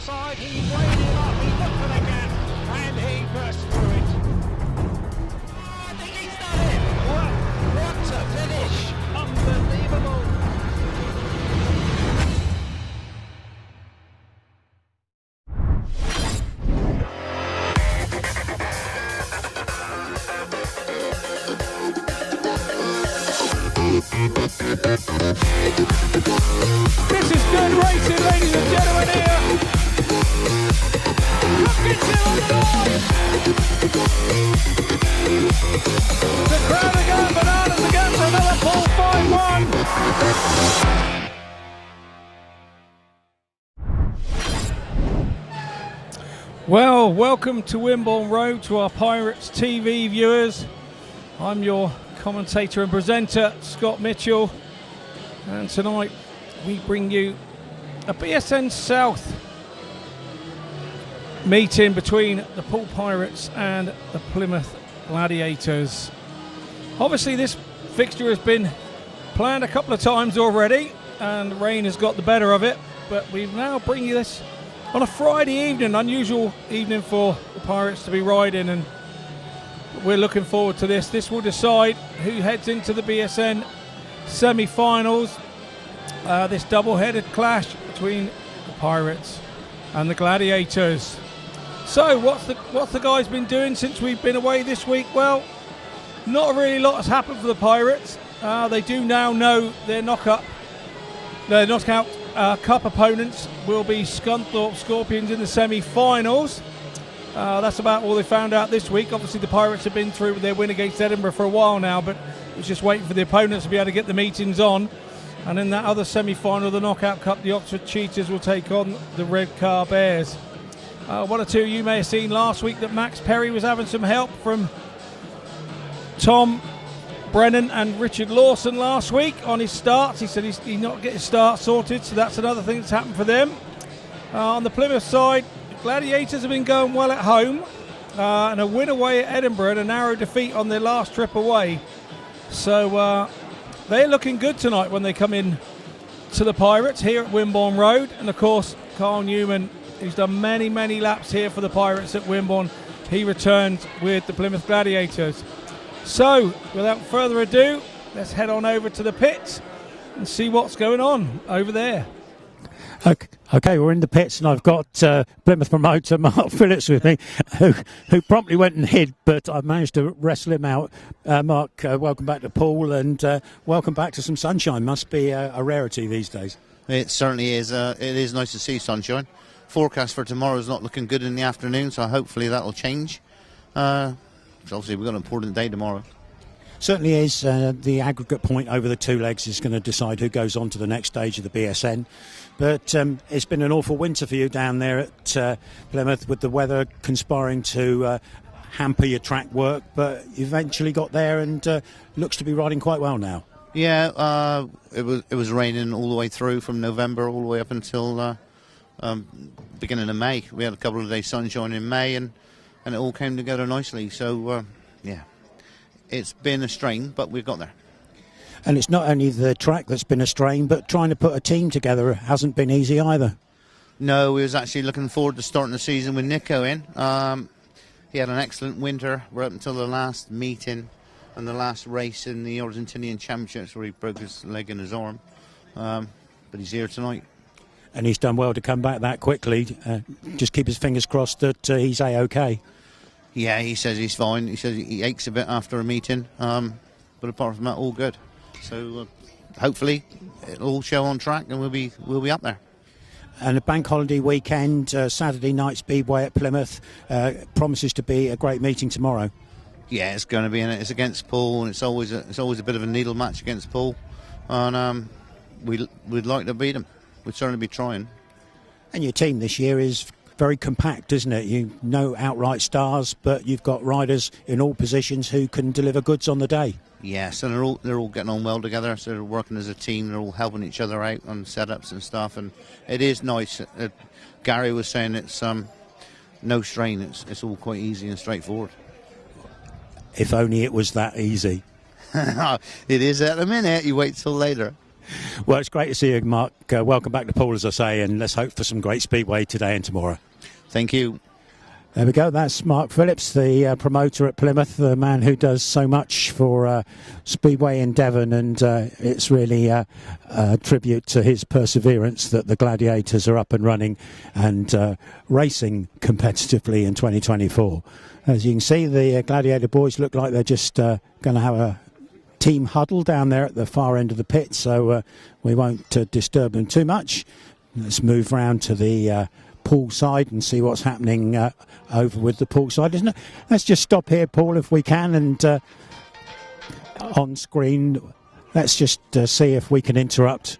outside, he weighed it up, he looked for the gap, and he burst through it. I think he's done it! What a finish! Unbelievable! This is good racing, ladies and gentlemen, here. Hopkinson on the line. The crowd are going bananas again for another Poole 5-1. Well, welcome to Wimborne Road, to our Pirates TV viewers. I'm your commentator and presenter, Scott Mitchell. And tonight we bring you a BSN South meeting between the Poole Pirates and the Plymouth Gladiators. Obviously this fixture has been planned a couple of times already and rain has got the better of it, but we now bring you this on a Friday evening, unusual evening for the Pirates to be riding, and we're looking forward to this. This will decide who heads into the BSN semi-finals. This double-headed clash between the Pirates and the Gladiators. So what's the guys been doing since we've been away this week? Well, not really a lot has happened for the Pirates. They do now know their knockout cup opponents will be Scunthorpe Scorpions in the semi-finals. That's about all they found out this week. Obviously the Pirates have been through with their win against Edinburgh for a while now, but it was just waiting for the opponents to be able to get the meetings on. And in that other semi-final, the Knockout Cup, the Oxford Cheetahs will take on the Redcar Bears. One or two of you may have seen last week that Max Perry was having some help from Tom, Brennan and Richard Lawson last week on his starts. He said he's not getting his start sorted, so that's another thing that's happened for them. On the Plymouth side, the Gladiators have been going well at home, and a win away at Edinburgh and a narrow defeat on their last trip away. So they're looking good tonight when they come in to the Pirates here at Wimborne Road. And of course, Carl Newman, who's done many, many laps here for the Pirates at Wimborne, he returned with the Plymouth Gladiators. So, without further ado, let's head on over to the pits and see what's going on over there. Okay, we're in the pits and I've got Plymouth promoter Mark Phillips with me, who promptly went and hid, but I've managed to wrestle him out. Mark, welcome back to Poole, and welcome back to some sunshine. Must be a rarity these days. It certainly is. It is nice to see sunshine. Forecast for tomorrow is not looking good in the afternoon, so hopefully that'll change. Obviously we've got an important day tomorrow. Certainly is. The aggregate point over the two legs is going to decide who goes on to the next stage of the BSN. But it's been an awful winter for you down there at Plymouth, with the weather conspiring to hamper your track work. But you eventually got there and looks to be riding quite well now. Yeah, it was raining all the way through from November all the way up until beginning of May. We had a couple of days sunshine in May, and it all came together nicely. So yeah, it's been a strain, but we've got there. And it's not only the track that's been a strain, but trying to put a team together hasn't been easy either. No, we was actually looking forward to starting the season with Nico in. He had an excellent winter. We're up until the last meeting and the last race in the Argentinian Championships where he broke his leg and his arm. But he's here tonight. And he's done well to come back that quickly. Just keep his fingers crossed that he's A-OK. Yeah, he says he's fine. He says he aches a bit after a meeting. But apart from that, all good. So hopefully it'll all show on track and we'll be up there. And a bank holiday weekend, Saturday night Speedway at Plymouth, promises to be a great meeting tomorrow. Yeah, it's going to be in it. It's against Poole, and it's always a bit of a needle match against Poole, and we'd like to beat them. We'd certainly be trying. And your team this year is very compact, isn't it? You know, outright stars, but you've got riders in all positions who can deliver goods on the day. Yes, and they're all getting on well together. So they're working as a team. They're all helping each other out on setups and stuff, and it is nice. Garry was saying it's no strain. It's all quite easy and straightforward. If only it was that easy. It is at the minute. You wait till later. Well, it's great to see you, Mark. Welcome back to Poole, as I say, and let's hope for some great speedway today and tomorrow. Thank you. There we go. That's Mark Phillips, the promoter at Plymouth, the man who does so much for Speedway in Devon, and it's really a tribute to his perseverance that the Gladiators are up and running and racing competitively in 2024. As you can see, the Gladiator boys look like they're just going to have a team huddle down there at the far end of the pit, so we won't disturb them too much. Let's move round to the Poole side and see what's happening over with the Poole side, isn't it? Let's just stop here, Paul, if we can, and on screen, let's just see if we can interrupt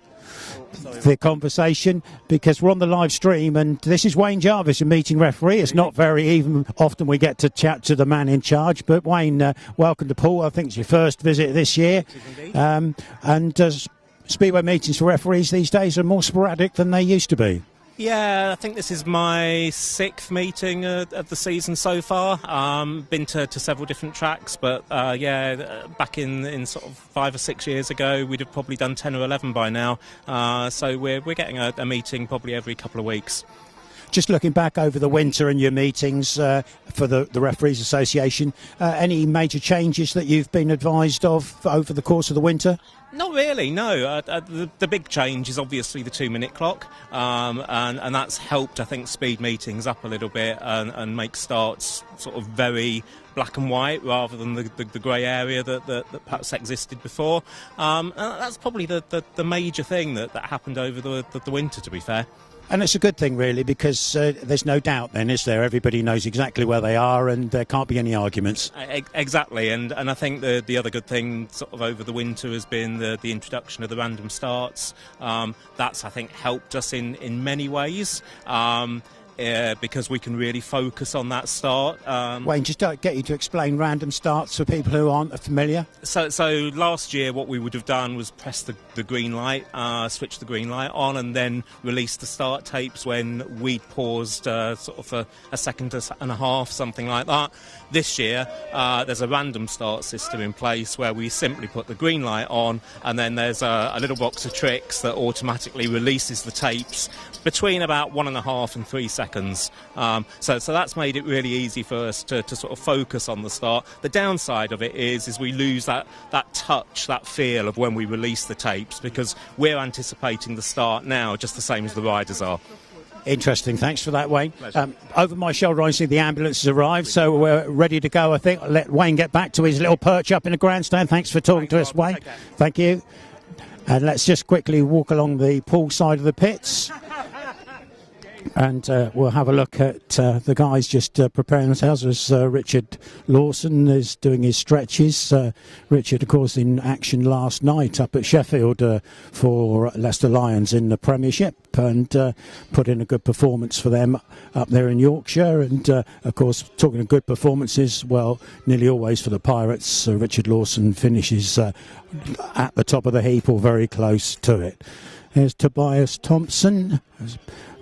the conversation, because we're on the live stream, and this is Wayne Jarvis, a meeting referee. It's not very even often we get to chat to the man in charge, but Wayne, welcome to Poole. I think it's your first visit this year, and speedway meetings for referees these days are more sporadic than they used to be. Yeah, I think this is my 6th meeting of the season so far. Been to several different tracks, but back in sort of 5 or 6 years ago, we'd have probably done 10 or 11 by now. So we're getting a meeting probably every couple of weeks. Just looking back over the winter and your meetings for the Referees Association, any major changes that you've been advised of over the course of the winter? Not really, no. The big change is obviously the 2-minute clock, and that's helped, I think, speed meetings up a little bit and make starts sort of very black and white rather than the grey area that perhaps existed before. And that's probably the major thing that happened over the winter, to be fair. And it's a good thing, really, because there's no doubt then, is there? Everybody knows exactly where they are and there can't be any arguments. Exactly, and I think the other good thing sort of over the winter has been the introduction of the random starts. That's, I think, helped us in many ways. Because we can really focus on that start. Wayne, just get you to explain random starts for people who aren't familiar. So last year what we would have done was press the green light, switch the green light on, and then release the start tapes when we'd paused sort of for a second and a half, something like that. This year there's a random start system in place where we simply put the green light on, and then there's a little box of tricks that automatically releases the tapes between about 1.5 and 3 seconds. So that's made it really easy for us to sort of focus on the start. The downside of it is we lose that touch, that feel of when we release the tapes, because we're anticipating the start now just the same as the riders are. Interesting. Thanks for that, Wayne. Over my shoulder, I see the ambulance has arrived, so we're ready to go, I think. I'll let Wayne get back to his little perch up in the grandstand. Thanks for talking to us, Wayne. Thank you. And let's just quickly walk along the Poole side of the pits. And we'll have a look at the guys just preparing themselves as Richard Lawson is doing his stretches. Richard, of course, in action last night up at Sheffield for Leicester Lions in the Premiership, and put in a good performance for them up there in Yorkshire. And, of course, talking of good performances, well, nearly always for the Pirates, Richard Lawson finishes at the top of the heap or very close to it. There's Tobias THOMSEN,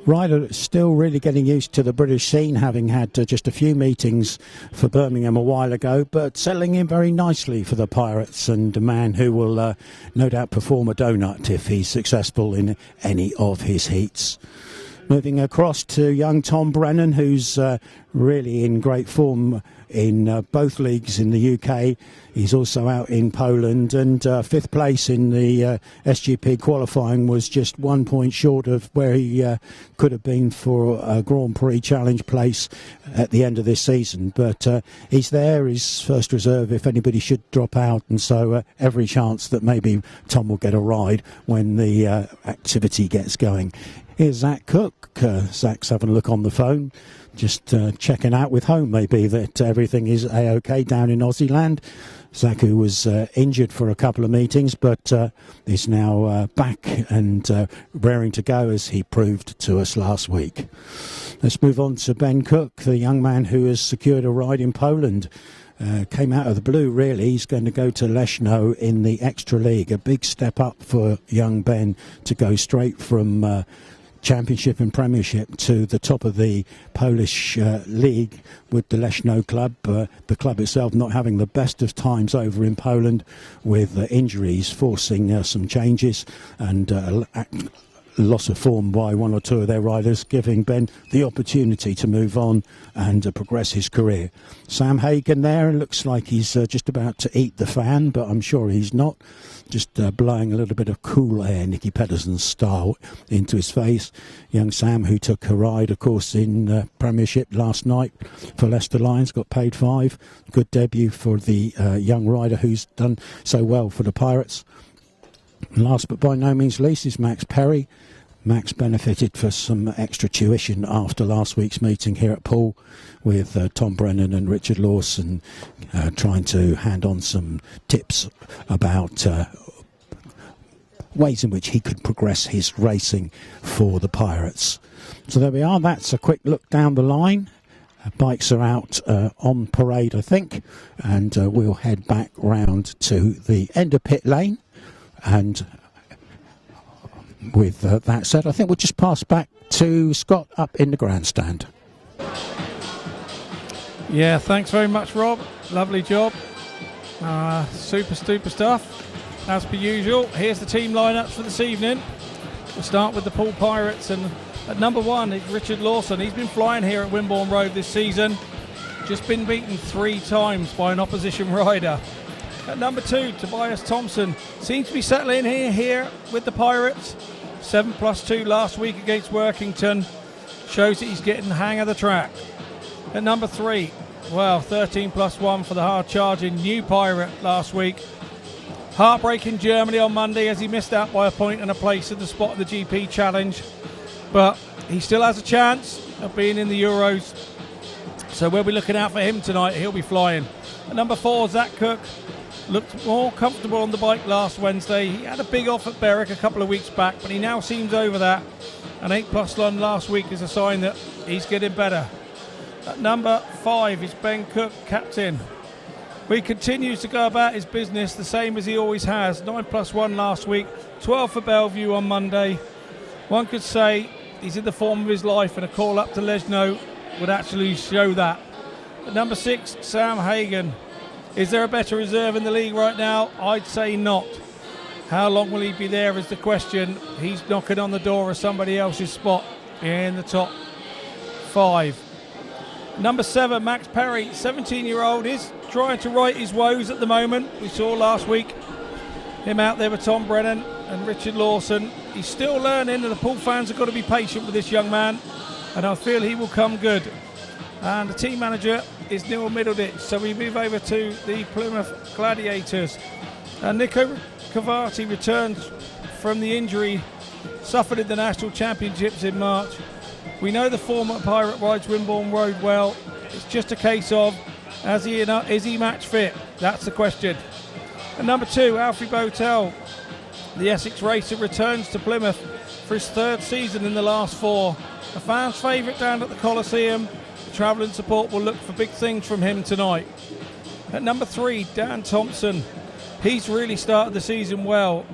rider that's still really getting used to the British scene, having had just a few meetings for Birmingham a while ago, but settling in very nicely for the Pirates, and a man who will no doubt perform a donut if he's successful in any of his heats. Moving across to young Tom Brennan, who's really in great form in both leagues in the UK. He's also out in Poland, and 5th place in the SGP qualifying was just 1 point short of where he could have been for a Grand Prix challenge place at the end of this season. But he's there, his first reserve if anybody should drop out, and so every chance that maybe Tom will get a ride when the activity gets going. Here's Zach Cook. Zach's having a look on the phone, just checking out with home maybe that everything is A-OK down in Aussie land. Zach, who was injured for a couple of meetings, but is now back and raring to go, as he proved to us last week. Let's move on to Ben Cook, the young man who has secured a ride in Poland. Came out of the blue, really. He's going to go to Leszno in the Extra League. A big step up for young Ben to go straight from Championship and Premiership to the top of the Polish league with the Leszno club. The club itself not having the best of times over in Poland, with injuries forcing some changes and loss of form by one or two of their riders, giving Ben the opportunity to move on and progress his career. Sam Hagen there, looks like he's just about to eat the fan, but I'm sure he's not. Just blowing a little bit of cool air, Nicky Pedersen's style, into his face. Young Sam, who took a ride, of course, in Premiership last night for Leicester Lions, got paid 5. Good debut for the young rider who's done so well for the Pirates. Last but by no means least is Max Perry. Max benefited for some extra tuition after last week's meeting here at Poole with Tom Brennan and Richard Lawson, trying to hand on some tips about ways in which he could progress his racing for the Pirates. So there we are, that's a quick look down the line. Bikes are out on parade, I think, and we'll head back round to the end of pit lane. And with that said, I think we'll just pass back to Scott up in the grandstand. Yeah, thanks very much, Rob. Lovely job. Super stuff. As per usual, here's the team lineups for this evening. We'll start with the Poole Pirates, and at number 1 is Richard Lawson. He's been flying here at Wimborne Road this season. Just been beaten 3 times by an opposition rider. At number 2, Tobias THOMSEN seems to be settling here with the Pirates. 7+2 last week against Workington. Shows that he's getting the hang of the track. At number 3, well, 13+1 for the hard-charging new Pirate last week. Heartbreak in Germany on Monday as he missed out by a point and a place at the spot of the GP Challenge. But he still has a chance of being in the Euros. So we'll be looking out for him tonight. He'll be flying. At number 4, Zach Cook. Looked more comfortable on the bike last Wednesday. He had a big off at Berwick a couple of weeks back, but he now seems over that. An 8+1 last week is a sign that he's getting better. At number 5 is Ben Cook, captain. He continues to go about his business the same as he always has. 9+1 last week, 12 for Bellevue on Monday. One could say he's in the form of his life, and a call up to Leszno would actually show that. At number 6, Sam Hagen. Is there a better reserve in the league right now? I'd say not. How long will he be there is the question. He's knocking on the door of somebody else's spot in the top 5. Number 7, Max Perry, 17-year-old, is trying to right his woes at the moment. We saw last week him out there with Tom Brennan and Richard Lawson. He's still learning, and the Poole fans have got to be patient with this young man, and I feel he will come good. And the team manager is Nico MIDDLEDITCH. So we move over to the Plymouth Gladiators. Nico COVATTI returns from the injury suffered in the National Championships in March. We know the former Pirate rides Wimborne Road well. It's just a case of, is he match fit? That's the question. And number 2, Alfie BOWTELL. The Essex racer returns to Plymouth for his 3rd season in the last 4. A fan's favourite down at the Coliseum. Travelling support will look for big things from him tonight. At number 3, Dan Thompson. He's really started the season well.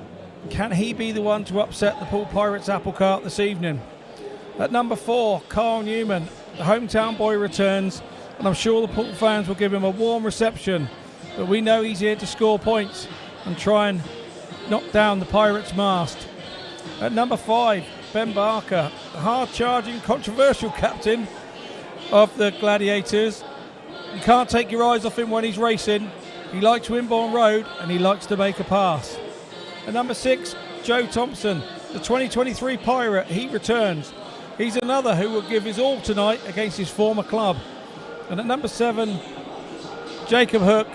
Can he be the one to upset the Poole Pirates apple cart this evening? At number 4, Carl Newman. The hometown boy returns, and I'm sure the Poole fans will give him a warm reception. But we know he's here to score points and try and knock down the Pirates' mast. At number 5, Ben Barker. The hard-charging, controversial captain of the Gladiators. You can't take your eyes off him when he's racing. He likes Wimborne Road, and he likes to make a pass. At number 6, Joe Thompson, the 2023 Pirate. He returns. He's another who will give his all tonight against his former club. And at number 7, Jacob Hook.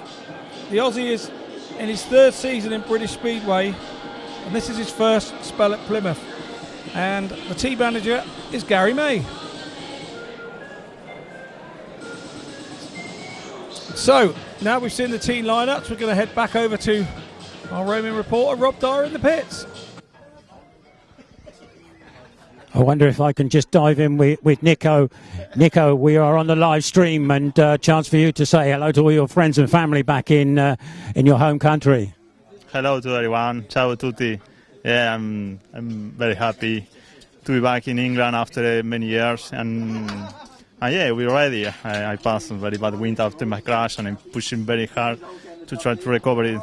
The Aussie is in his 3rd season in British Speedway, and this is his first spell at Plymouth. And the team manager is Garry May. So, now we've seen the team lineups, we're going to head back over to our roaming reporter, Rob Dyer, in the pits. I wonder if I can just dive in with Nico. Nico, we are on the live stream, and chance for you to say hello to all your friends and family back in your home country. Hello to everyone. Ciao a tutti. Yeah, I'm very happy be back in England after many years, and yeah, we're ready. I passed a very bad wind after my crash, and I'm pushing very hard to try to recover it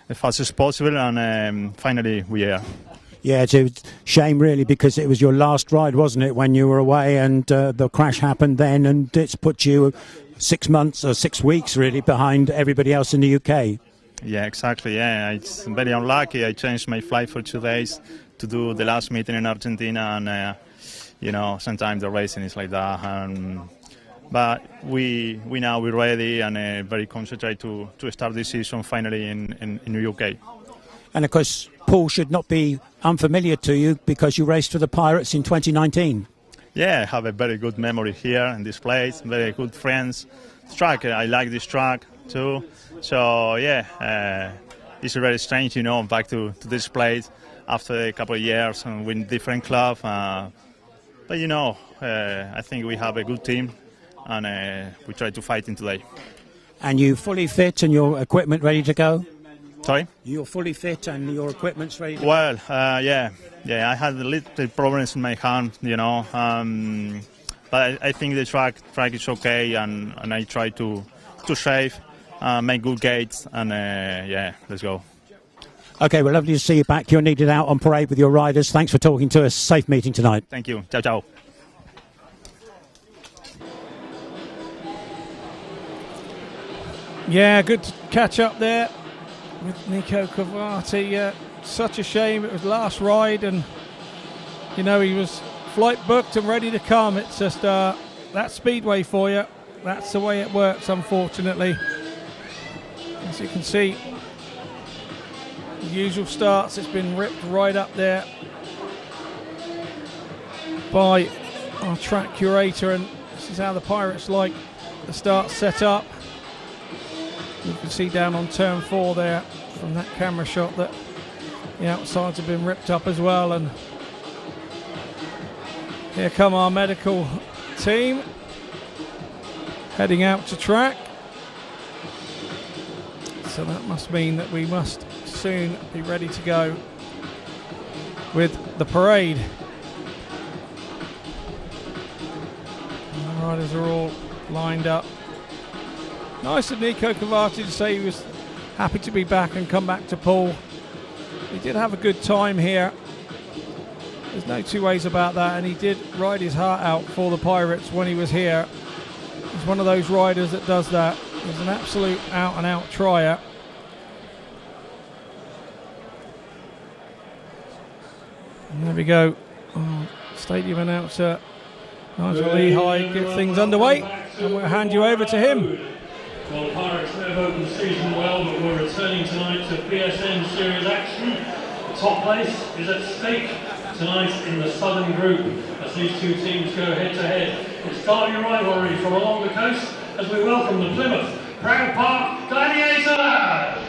as fast as possible, and finally we are. Yeah, it's a shame really, because it was your last ride, wasn't it, when you were away, and the crash happened then, and it's put you 6 months or 6 weeks really behind everybody else in the UK. Yeah, exactly. Yeah, it's very unlucky. I changed my flight for 2 days to do the last meeting in Argentina, and you know, sometimes the racing is like that. But we're ready and very concentrated to start this season finally in the UK. And of course, Poole should not be unfamiliar to you because you raced for the Pirates in 2019. Yeah, I have a very good memory here in this place, very good friends. Track, I like this track too. So yeah, it's very strange, you know, back to this place after a couple of years and with different club. But you know, I think we have a good team, and we try to fight in today. And you fully fit and your equipment ready to go? Sorry? You're fully fit and your equipment's ready to go? Well, yeah, I had a little problems in my hand, you know, but I think the track is okay, and I try to save, make good gates, and yeah, let's go. Okay, well, lovely to see you back. You're needed out on parade with your riders. Thanks for talking to us. Safe meeting tonight. Thank you. Ciao, ciao. Yeah, good to catch up there with Nico COVATTI. Such a shame, it was last ride, and you know, he was flight booked and ready to come. It's just that Speedway for you. That's the way it works, unfortunately. As you can see, the usual starts, it's been ripped right up there by our track curator, and this is how the Pirates like the start set up. You can see down on turn 4 there from that camera shot that the outsides have been ripped up as well, and here come our medical team heading out to track. So that must mean that we must soon be ready to go with the parade. And the riders are all lined up. Nice of Nico COVATTI to say he was happy to be back and come back to Poole. He did have a good time here. There's no two ways about that, and he did ride his heart out for the Pirates when he was here. He's one of those riders that does that. He's an absolute out-and-out trier. And there we go. Stadium announcer Nigel Leahy get things underway, and we'll hand you over to him. Well, the Pirates may have opened the season well, but we're returning tonight to BSN series action. The top place is at stake tonight in the Southern Group as these two teams go head-to-head. It's derby rivalry from along the coast as we welcome the Plymouth Proud Park Gladiators!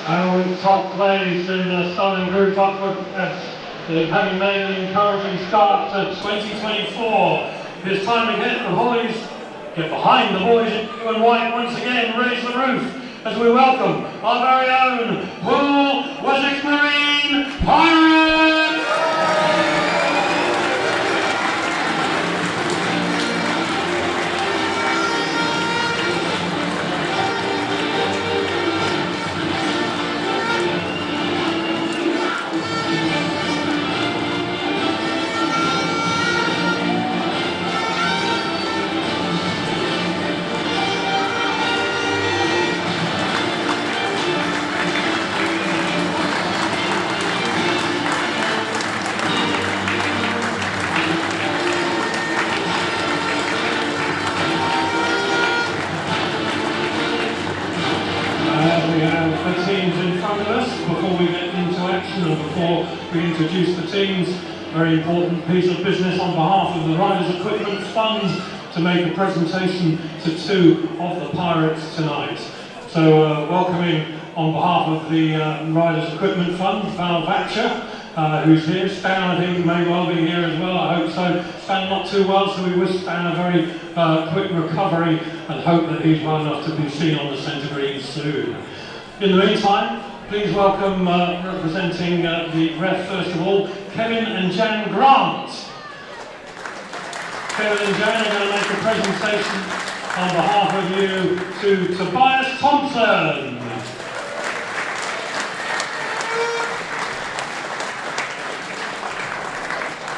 Our top place in the Southern Group upward having made an encouraging start to 2024. It's time to get behind the boys in blue and white once again, raise the roof as we welcome our very own Poole Pirates! action, and before we introduce the teams, very important piece of business on behalf of the Riders Equipment Fund to make a presentation to two of the Pirates tonight. So welcoming on behalf of the Riders Equipment Fund, Val Vatcher, who's here. Stan, I think, may well be here as well, I hope so. Stan not too well, so we wish Stan a very quick recovery and hope that he's well enough to be seen on the centre green soon. In the meantime, please welcome, representing the ref first of all, Kevin and Jan Grant. Kevin and Jan are going to make a presentation on behalf of you to Tobias Thompson.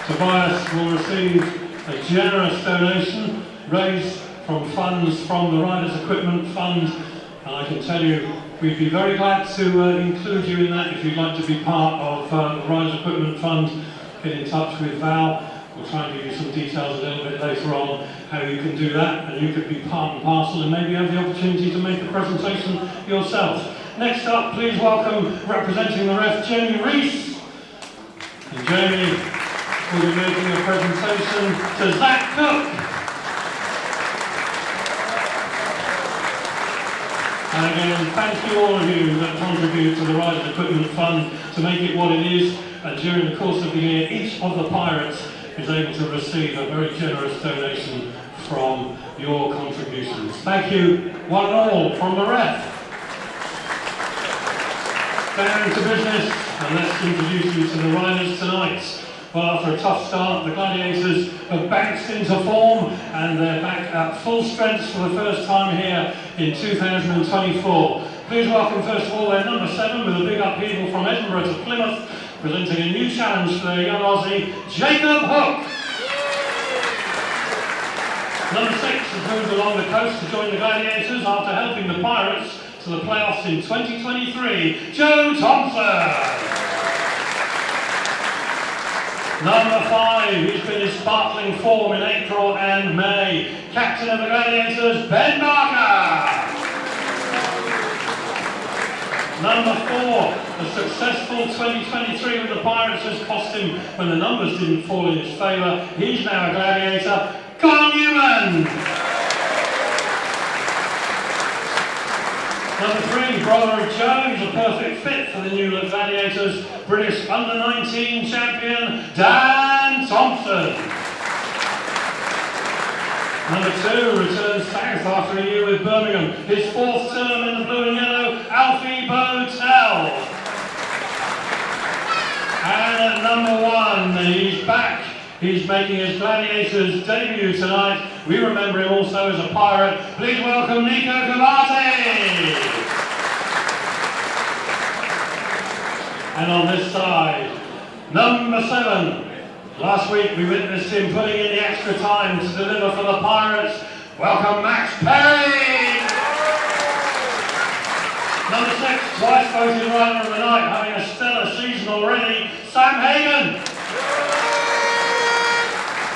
Tobias will receive a generous donation raised from funds from the Riders Equipment Fund, and I can tell you we'd be very glad to include you in that. If you'd like to be part of the Riders Equipment Fund, get in touch with Val. We'll try and give you some details a little bit later on how you can do that, and you could be part and parcel and maybe have the opportunity to make a presentation yourself. Next up, please welcome, representing the ref, Jamie Rees. And Jamie will be making a presentation to Zach Cook. And again, thank you all of you that contribute to the Riders Equipment Fund to make it what it is. And during the course of the year, each of the Pirates is able to receive a very generous donation from your contributions. Thank you, one and all, from the ref. Down to business, and let's introduce you to the riders tonight. Well, after a tough start, the Gladiators have bounced into form and they're back at full strength for the first time here in 2024. Please welcome first of all their number 7 with a big upheaval from Edinburgh to Plymouth, presenting a new challenge for their young Aussie, Jacob Hook. Number 6 has moved along the coast to join the Gladiators after helping the Pirates to the playoffs in 2023, Joe Thompson. Number 5, he's been in sparkling form in April and May. Captain of the Gladiators, Ben Barker. Number 4, a successful 2023 with the Pirates has cost him when the numbers didn't fall in his favour. He's now a Gladiator, Newman. Number 3, brother of Joe, he's a perfect fit for the new Gladiators, British under-19 champion, Thompson. Number 2 returns south after a year with Birmingham, his 4th term in the blue and yellow, Alfie BOWTELL. And at number 1, he's back. He's making his Gladiators debut tonight. We remember him also as a Pirate. Please welcome Nico COVATTI. And on this side, number 7. Last week we witnessed him putting in the extra time to deliver for the Pirates. Welcome Max Perry. Number 6, twice voted Rider of the Night, having a stellar season already, Sam Hagon.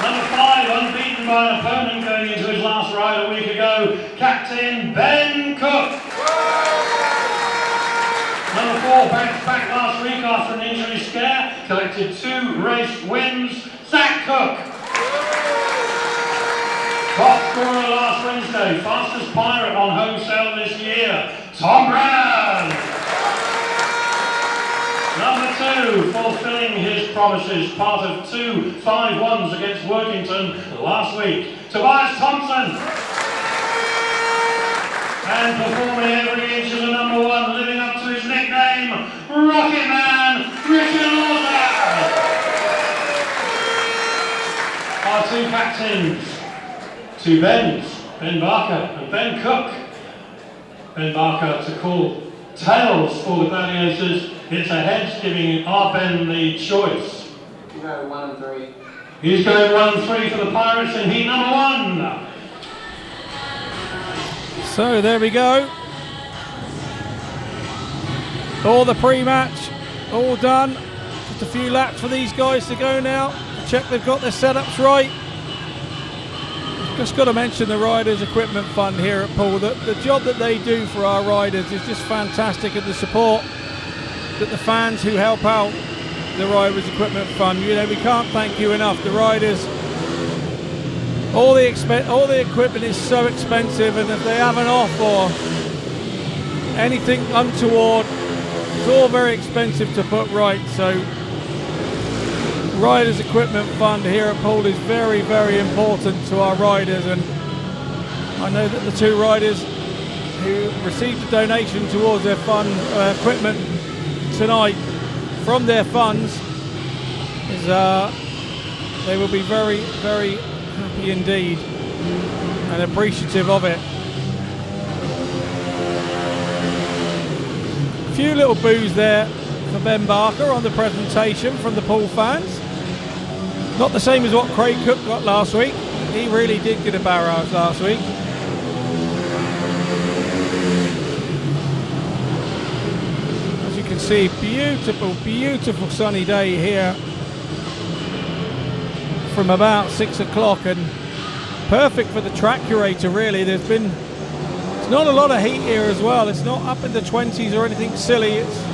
Number 5, unbeaten by an opponent going into his last ride a week ago, Captain Ben Cook. Number 4, bounced back last week after an injury scare, collected 2 race wins, Zach Cook. Top scorer last Wednesday, fastest Pirate on home sale this year, Tom Brennan. Number 2, fulfilling his promises, part of 2 5-1s against Workington last week, Tobias THOMSEN. And performing every inch of the number 1, living up to his nickname, Rocket Man, Richard Lawson. Our 2 captains, 2 Bens, Ben Barker and Ben Cook. Ben Barker to call tails for the Gladiators. It's a heads, giving our Ben the choice. You go 1 and 3. He's going 1 and 3 for the Pirates in heat number 1. So there we go. All the pre-match, all done. Just a few laps for these guys to go now. Check they've got their setups right. Just got to mention the Riders Equipment Fund here at Poole. The job that they do for our riders is just fantastic, and the support that the fans who help out the Riders Equipment Fund, you know, we can't thank you enough. The riders, all the equipment is so expensive, and if they have an off or anything untoward, it's all very expensive to put right. So Riders Equipment Fund here at Poole is very, very important to our riders, and I know that the two riders who received a donation towards their fund equipment tonight from their funds is they will be very, very happy indeed and appreciative of it. A few little boos there for Ben Barker on the presentation from the Poole fans. Not the same as what Craig Cook got last week. He really did get a barrage last week. As you can see, beautiful, beautiful sunny day here from about 6 o'clock, and perfect for the track curator really. It's not a lot of heat here as well. It's not up in the 20s or anything silly. It's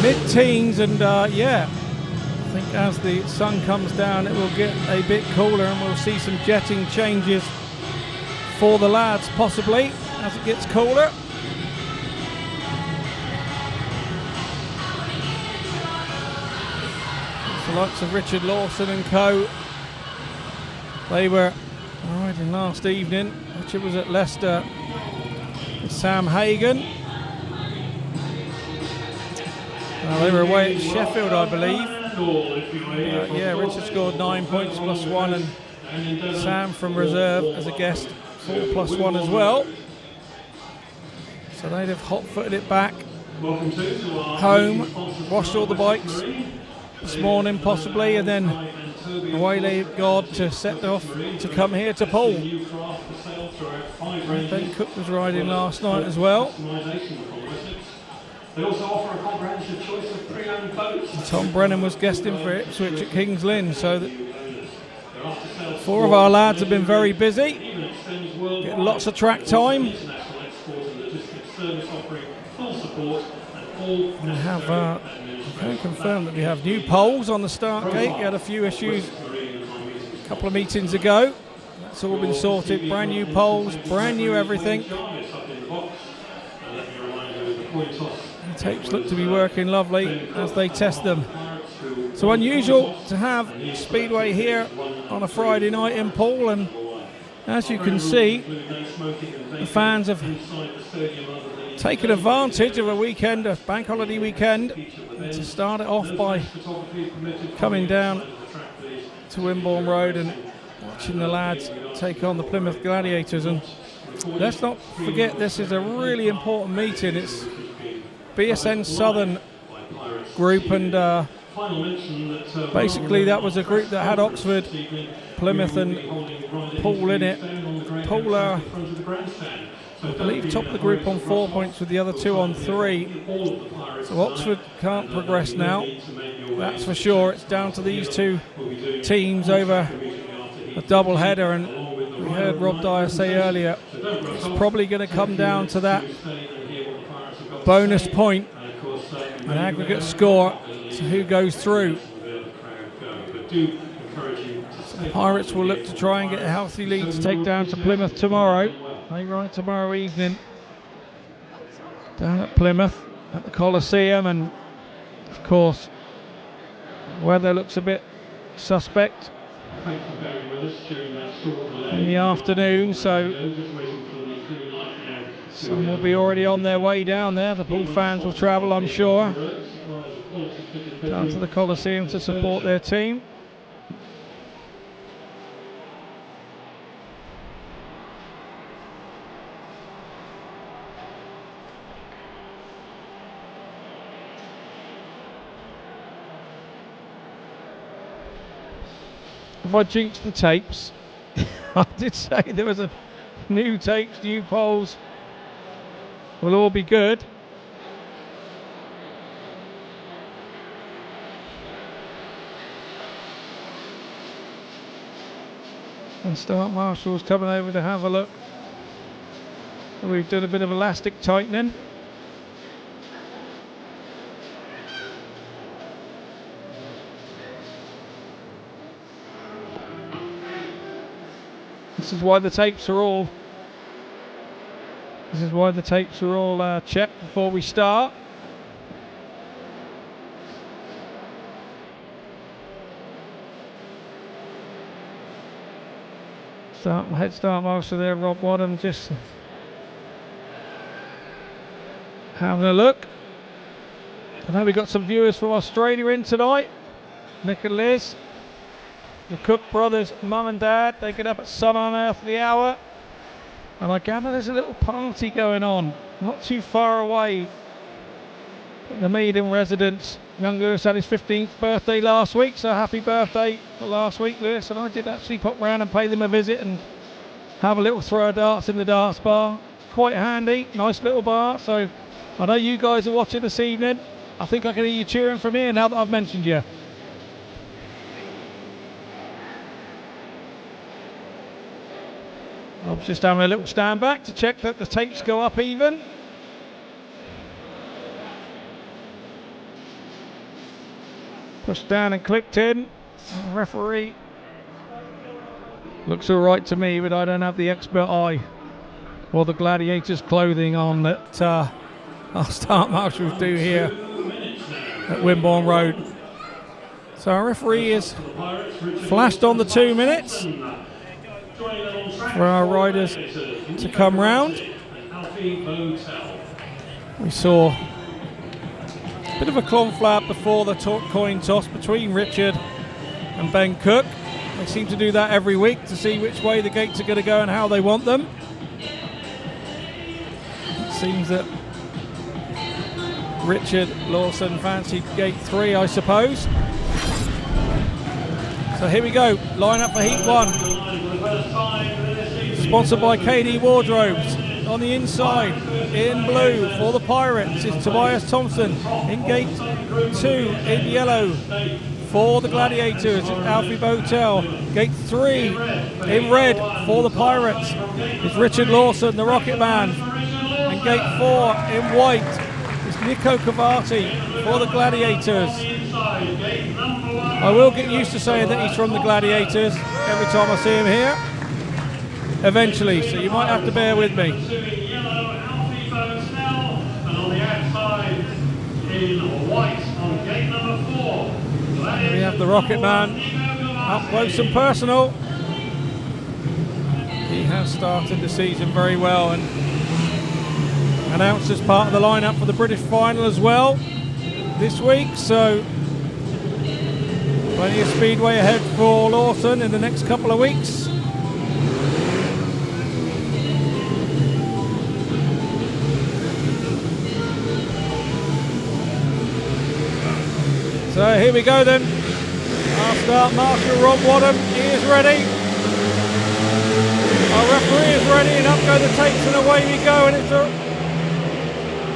mid-teens, and yeah, I think as the sun comes down it will get a bit cooler, and we'll see some jetting changes for the lads possibly as it gets cooler. The likes of Richard Lawson and co, they were riding last evening. Richard was at Leicester with Sam Hagon. They were away at Sheffield, I believe. Yeah, Richard scored 9 points plus 1, and Sam from reserve as a guest 4 plus 1 as well. So they'd have hot-footed it back home, washed all the bikes this morning possibly, and then away they God to set off to come here to Poole. Ben Cook was riding last night as well. They also offer a comprehensive choice of pre-owned boats. Tom Brennan was guesting for Ipswich at Kings Lynn, so that 4 of our lads have been very busy, getting lots of track time. We have I can confirm that we have new poles on the start gate. We had a few issues a couple of meetings ago. That's all been sorted. Brand new poles, brand new everything. The tapes look to be working lovely as they test them. So unusual to have Speedway here on a Friday night in Poole, and as you can see, the fans have taken advantage of a weekend, a bank holiday weekend, to start it off by coming down to Wimborne Road and watching the lads take on the Plymouth Gladiators. And let's not forget, this is a really important meeting. It's BSN Southern group, and basically that was a group that had Oxford, Plymouth and Poole in it. Poole are, I believe, top of the group on 4 points with the other two on 3. So Oxford can't progress now, that's for sure. It's down to these two teams over a double header, and we heard Rob Dyer say earlier it's probably going to come down to that bonus point, an aggregate score, to who goes through. So the Pirates will look to try and get a healthy lead to take down to Plymouth tomorrow. They ride tomorrow evening down at Plymouth at the Coliseum, and of course weather looks a bit suspect in the afternoon, so some will be already on their way down there. The Poole fans will travel, I'm sure, down to the Coliseum to support their team. If I jinxed the tapes, I did say there was a new tapes, new poles, will all be good. And start marshal's coming over to have a look. We've done a bit of elastic tightening. This is why the tapes are all checked before we start. Head start master there, Rob Wadham, just having a look. I know we got some viewers from Australia in tonight. Nick and Liz, the Cook brothers, mum and dad, they get up at sun on earth the hour. And I gather there's a little party going on, not too far away. The Meaden residents. Young Lewis had his 15th birthday last week, so happy birthday last week, Lewis. And I did actually pop round and pay them a visit and have a little throw of darts in the darts bar. Quite handy, nice little bar. So I know you guys are watching this evening. I think I can hear you cheering from here now that I've mentioned you. I'm just having a little stand back to check that the tapes go up even. Pushed down and clicked in. Referee looks all right to me, but I don't have the expert eye or the Gladiators clothing on that our start marshals do here at Wimborne Road. So our referee is flashed on the 2 minutes for our riders to come round. We saw a bit of a conflab before the coin toss between Richard and Ben Cook. They seem to do that every week to see which way the gates are going to go and how they want them. It seems that Richard Lawson fancied gate 3, I suppose. So here we go, line up for heat 1. Sponsored by KD Wardrobes. On the inside, in blue for the Pirates, is Tobias THOMSEN. In gate 2, in yellow for the Gladiators, is Alfie BOWTELL. Gate 3, in red for the Pirates, is Richard Lawson, the Rocket Man. And gate 4, in white, is Nico COVATTI for the Gladiators. I will get used to saying that he's from the Gladiators every time I see him here. Eventually, so you might have to bear with me. We have the Rocket Man up close and personal. He has started the season very well and announced as part of the lineup for the British final as well this week. So plenty of speedway ahead for Lawson in the next couple of weeks. So here we go then. Our start marshal Rob Wadham, he is ready. Our referee is ready, and up go the tapes and away we go. And it's a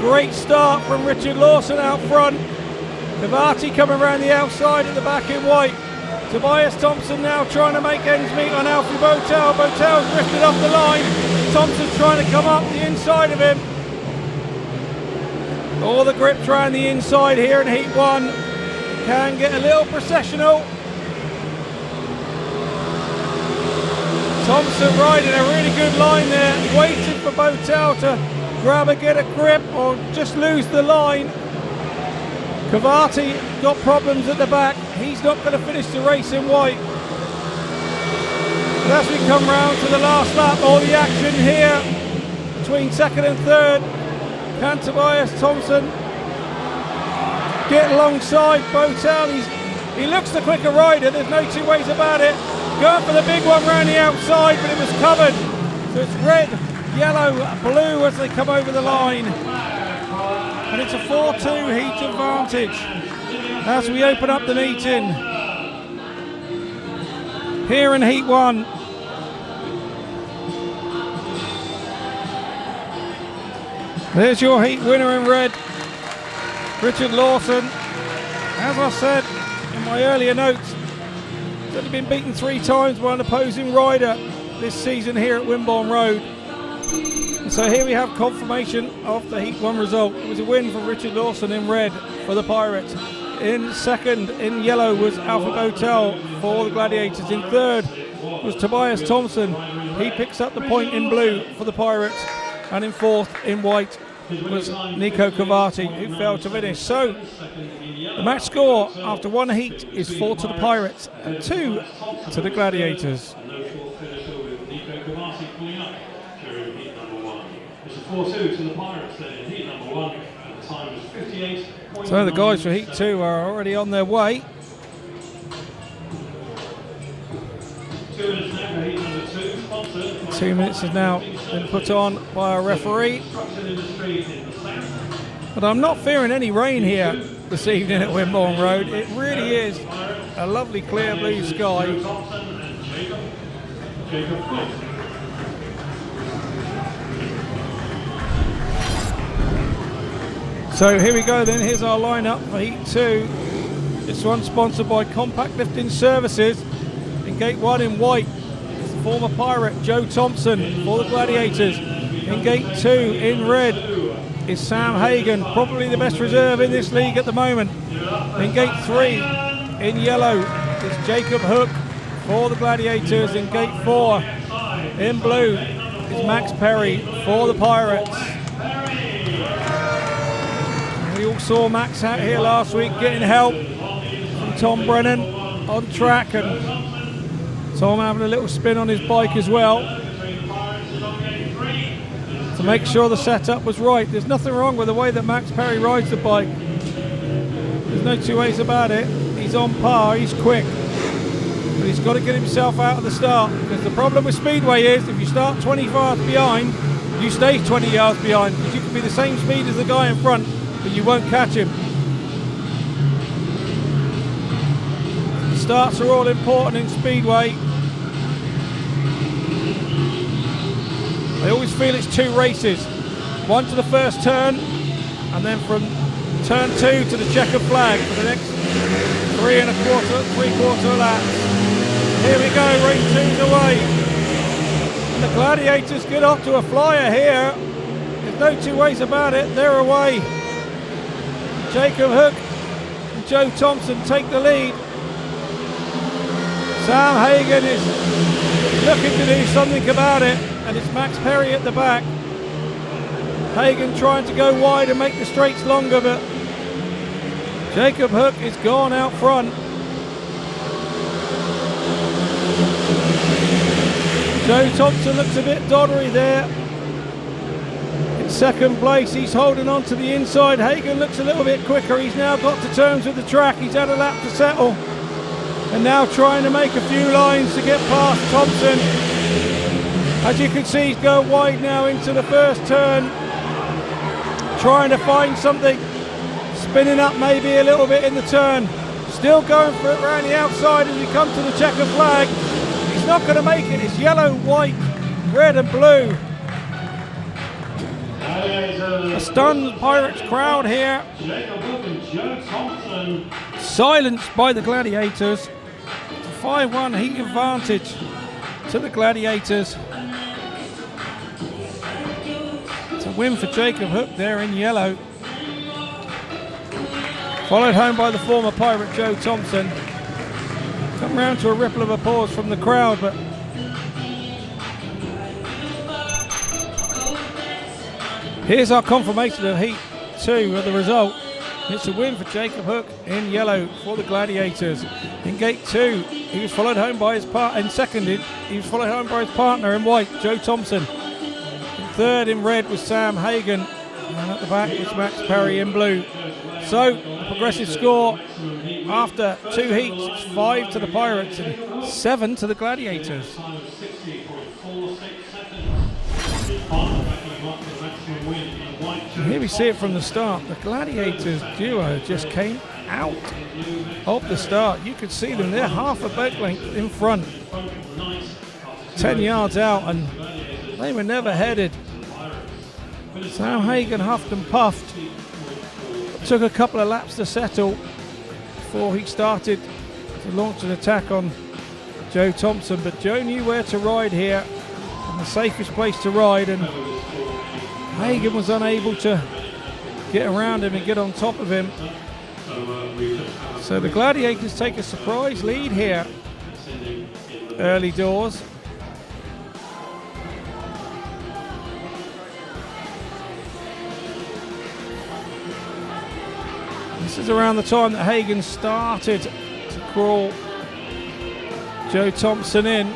great start from Richard Lawson out front. COVATTI coming around the outside at the back in white. Tobias THOMSEN now trying to make ends meet on Alfie BOWTELL. BOWTELL's drifted off the line. Thompson's trying to come up the inside of him. All the grips around the inside here in heat 1. Can get a little processional. Thompson riding a really good line there, waiting for BOWTELL to grab a get a grip or just lose the line. COVATTI got problems at the back. He's not going to finish the race in white. But as we come round to the last lap, all the action here between second and third. Can Tobias THOMSEN get alongside BOWTELL? He looks the quicker rider, there's no two ways about it. Going for the big one round the outside, but it was covered. So it's red, yellow, blue as they come over the line. And it's a 4-2 heat advantage as we open up the meeting here in heat 1. There's your heat winner in red, Richard Lawson. As I said in my earlier notes, he's only been beaten 3 times by an opposing rider this season here at Wimborne Road. And so here we have confirmation of the heat 1 result. It was a win for Richard Lawson in red for the Pirates. In second, in yellow, was Alfie BOWTELL for the Gladiators. In third was Tobias THOMSEN He picks up the point in blue for the Pirates, and in fourth in white was Nico COVATTI, who failed to finish. So the match score after one heat is 4 to the Pirates and 2 to the Gladiators. So the guys for heat 2 are already on their way. 2 minutes has now been put on by a referee. But I'm not fearing any rain here this evening at Wimborne Road. It really is a lovely clear blue sky. So here we go then, here's our lineup for Heat 2. This one sponsored by Compact Lifting Services. In Gate 1 in white is the former Pirate Joe Thompson for the Gladiators. In Gate 2 in red is Sam Hagon, probably the best reserve in this league at the moment. In Gate 3 in yellow is Jacob Hook for the Gladiators. In Gate 4 in blue is Max Perry for the Pirates. We all saw Max out here last week getting help from Tom Brennan on track, and Tom having a little spin on his bike as well to make sure the setup was right. There's nothing wrong with the way that Max Perry rides the bike. There's no two ways about it. He's on par, he's quick, but he's got to get himself out of the start, because the problem with Speedway is if you start 20 yards behind, you stay 20 yards behind, because you can be the same speed as the guy in front, but you won't catch him. The starts are all important in Speedway. I always feel it's 2 races. One to the first turn, and then from turn 2 to the checkered flag for the next 3 3/4 laps. Here we go, race 2's away. And the Gladiators get off to a flyer here. There's no two ways about it, they're away. Jacob Hook and Joe Thompson take the lead. Sam Hagon is looking to do something about it, and it's Max Perry at the back. Hagon trying to go wide and make the straights longer, but Jacob Hook is gone out front. Joe Thompson looks a bit doddery there. In second place, he's holding on to the inside. Hagon looks a little bit quicker. He's now got to terms with the track. He's had a lap to settle, and now trying to make a few lines to get past Thompson. As you can see, he's going wide now into the first turn, trying to find something, spinning up maybe a little bit in the turn, still going for it around the outside as we come to the checkered flag. He's not going to make it. It's yellow, white, red and blue. A stunned Pirates crowd here, silenced by the Gladiators. It's a 5-1 heat advantage to the Gladiators. It's a win for Jacob Hook there in yellow, followed home by the former Pirate Joe Thompson. Come round to a ripple of applause from the crowd, but here's our confirmation of Heat 2 of the result. It's a win for Jacob Hook in yellow for the Gladiators. In Gate 2, he was followed home by his partner. In second, he was followed home by his partner in white, Joe Thompson. In third, in red, was Sam Hagon, and at the back was Max Perry in blue. So, the progressive score after 2 heats, it's 5 to the Pirates and 7 to the Gladiators. And here we see it from the start. The Gladiators duo just came out of the start. You could see them, they're half a boat length in front, 10 yards out, and they were never headed. Sam Hagon huffed and puffed. It took a couple of laps to settle before he started to launch an attack on Joe Thompson, but Joe knew where to ride here and the safest place to ride, and Hagon was unable to get around him and get on top of him. So the Gladiators take a surprise lead here early doors. This is around the time that Hagon started to crawl Joe Thompson in.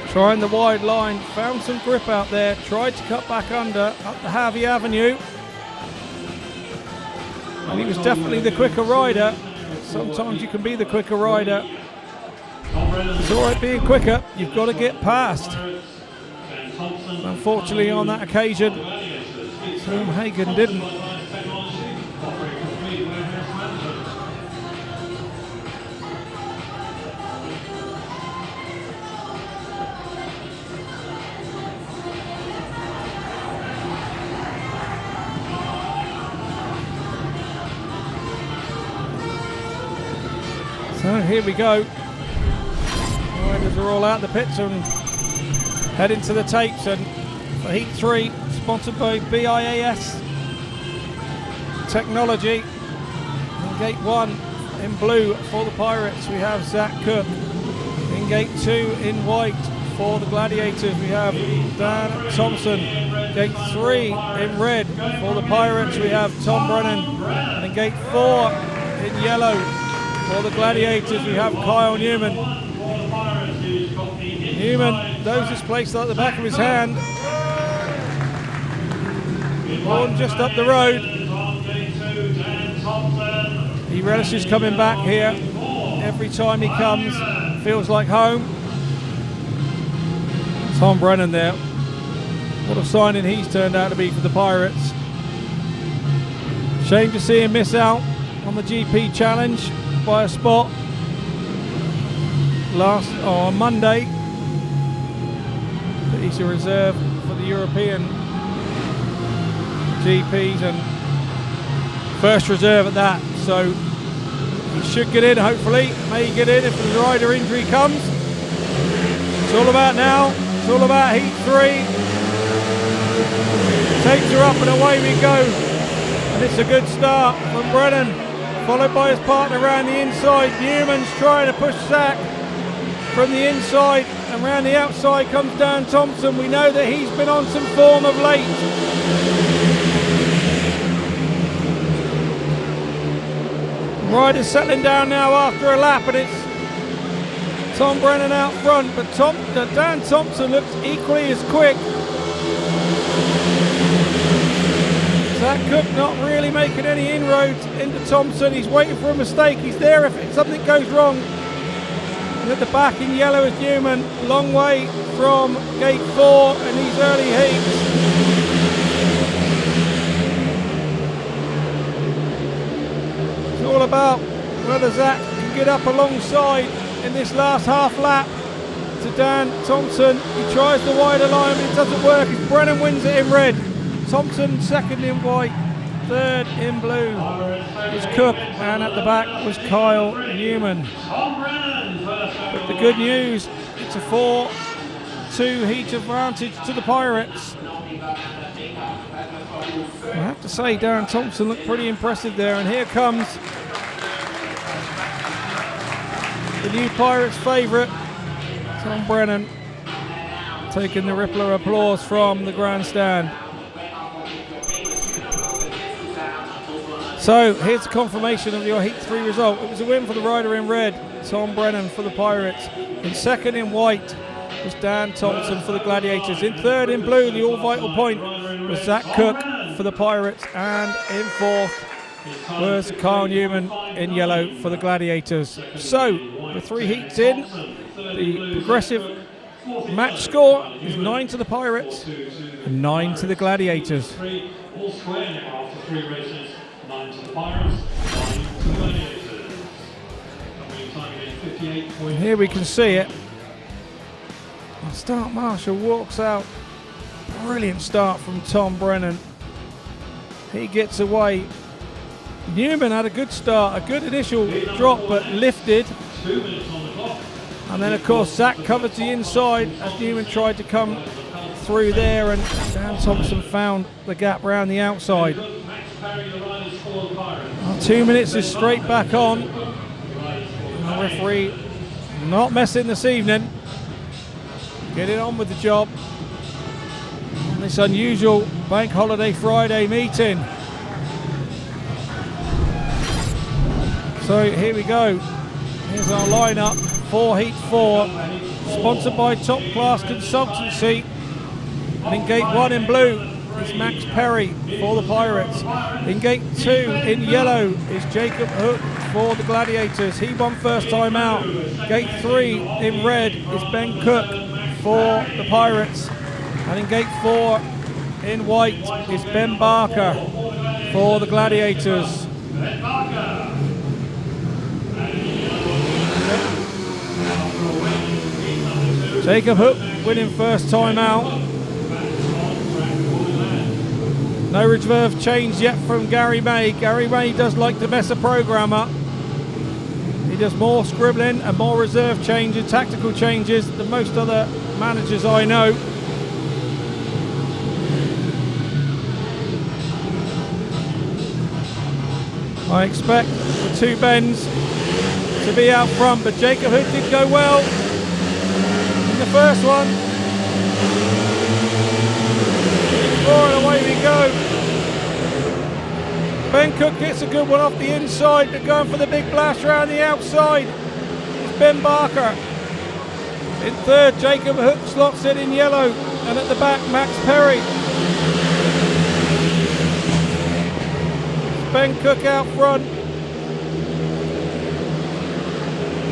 Trying the wide line, found some grip out there, tried to cut back under up the Harvey Avenue. And he was definitely the quicker rider. Sometimes you can be the quicker rider. It's all right being quicker, you've got to get past. Unfortunately on that occasion, Hagon didn't. So here we go. Riders are all out the pits and heading to the tapes. And for Heat 3, sponsored by BIAS Technology. In Gate 1 in blue for the Pirates we have Zach Cook. In Gate 2 in white for the Gladiators we have Dan Thompson. Gate 3 in red for the Pirates we have Tom Brennan. And in Gate 4 in yellow for the Gladiators we have Kyle Newman. Newman knows this place like the back of his hand. One just up the road. He relishes coming back here. Every time he comes, feels like home. Tom Brennan there. What a signing he's turned out to be for the Pirates. Shame to see him miss out on the GP challenge by a spot on Monday. But he's a reserve for the European GPs and first reserve at that, so he should get in hopefully. May get in if the rider injury comes. It's all about now, it's all about Heat 3. Takes her up and away we go, and it's a good start from Brennan, followed by his partner around the inside. Newman's trying to push Zach from the inside, and round the outside comes Dan Thompson. We know that he's been on some form of late. Riders settling down now after a lap, and it's Tom Brennan out front, but Dan Thompson looks equally as quick. Zach Cook not really making any inroads into Thompson. He's waiting for a mistake. He's there if something goes wrong. And at the back in yellow is Newman. Long way from Gate 4 in these early heats. It's all about whether Zach can get up alongside in this last half lap to Dan Thompson. He tries the wider line, but it doesn't work. Brennan wins it in red. Thompson second in white, third in blue was Cook, and at the back was Kyle Newman. But the good news, it's a 4-2 heat advantage to the Pirates. I have to say Dan Thompson looked pretty impressive there, and here comes the new Pirates favourite, Tom Brennan, taking the ripple of applause from the grandstand. So here's the confirmation of your Heat 3 result. It was a win for the rider in red, Tom Brennan for the Pirates. In second in white was Dan Thompson for the Gladiators. In third in blue, the all vital point, was Zach Cook for the Pirates. And in fourth was Kyle Newman in yellow for the Gladiators. So the 3 heats in, the progressive match score is 9 to the Pirates and 9 to the Gladiators. All square now after 3 races. 9 to the Pirates, 9 to the Gladiators. And here we can see it. Start Marshall walks out. Brilliant start from Tom Brennan. He gets away. Newman had a good start, a good initial drop, but lifted. 2 minutes on the clock. And then, of course, Zach covers the inside as Newman tried to come through there, and Dan Thompson found the gap around the outside. 2 minutes is straight back on. And the referee not messing this evening. Getting on with the job on this unusual Bank Holiday Friday meeting. So here we go. Here's our lineup for Heat 4, sponsored by Top Class Consultancy. And in Gate 1 in blue is Max Perry for the Pirates. In Gate 2 in yellow is Jacob Hook for the Gladiators. He won first time out. Gate 3 in red is Ben Cook for the Pirates. And in Gate 4 in white is Ben Barker for the Gladiators. Jacob Hook winning first time out. No reserve change yet from Garry May. Garry May does like to mess a program up. He does more scribbling and more reserve changes, tactical changes than most other managers I know. I expect the two Bens to be out front, but Jacob Hook did go well in the first one. And away we go. Ben Cook gets a good one off the inside, but going for the big blast around the outside is Ben Barker. In third, Jacob Hook slots in yellow, and at the back, Max Perry. Ben Cook out front.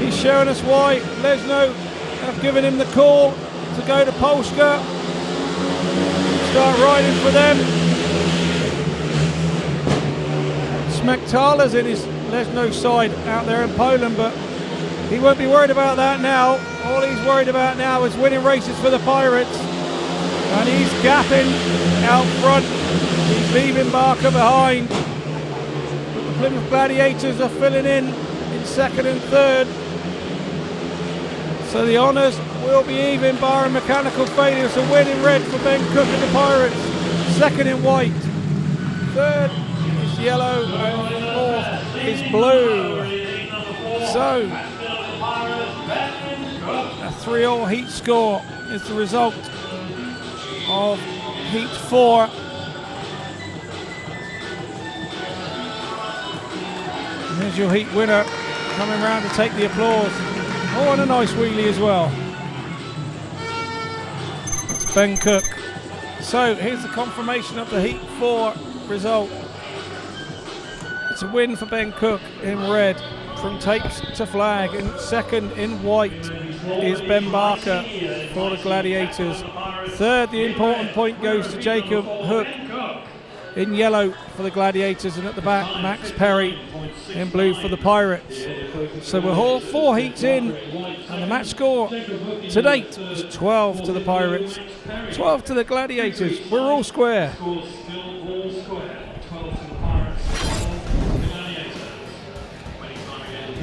He's showing us why Lesno have given him the call to go to Polska. Start riding for them. Smektala's in his Lesno side out there in Poland, but he won't be worried about that now. All he's worried about now is winning races for the Pirates. And he's gapping out front. He's leaving Barker behind. But the Plymouth Gladiators are filling in second and third. So the honours will be even, barring mechanical failures. A win in red for Ben Cook and the Pirates. Second in white. Third is yellow. And fourth is blue. So a 3-all heat score is the result of Heat 4. And here's your heat winner coming round to take the applause. Oh, and a nice wheelie as well. It's Ben Cook. So here's the confirmation of the Heat 4 result. It's a win for Ben Cook in red from tapes to flag. In second in white is Ben Barker for the Gladiators. Third, the important point goes to Jacob Hook in yellow for the Gladiators, and at the back Max Perry in blue for the Pirates. So we're all 4 heats in, and the match score to date is 12 to the Pirates, 12 to the Gladiators. We're all square.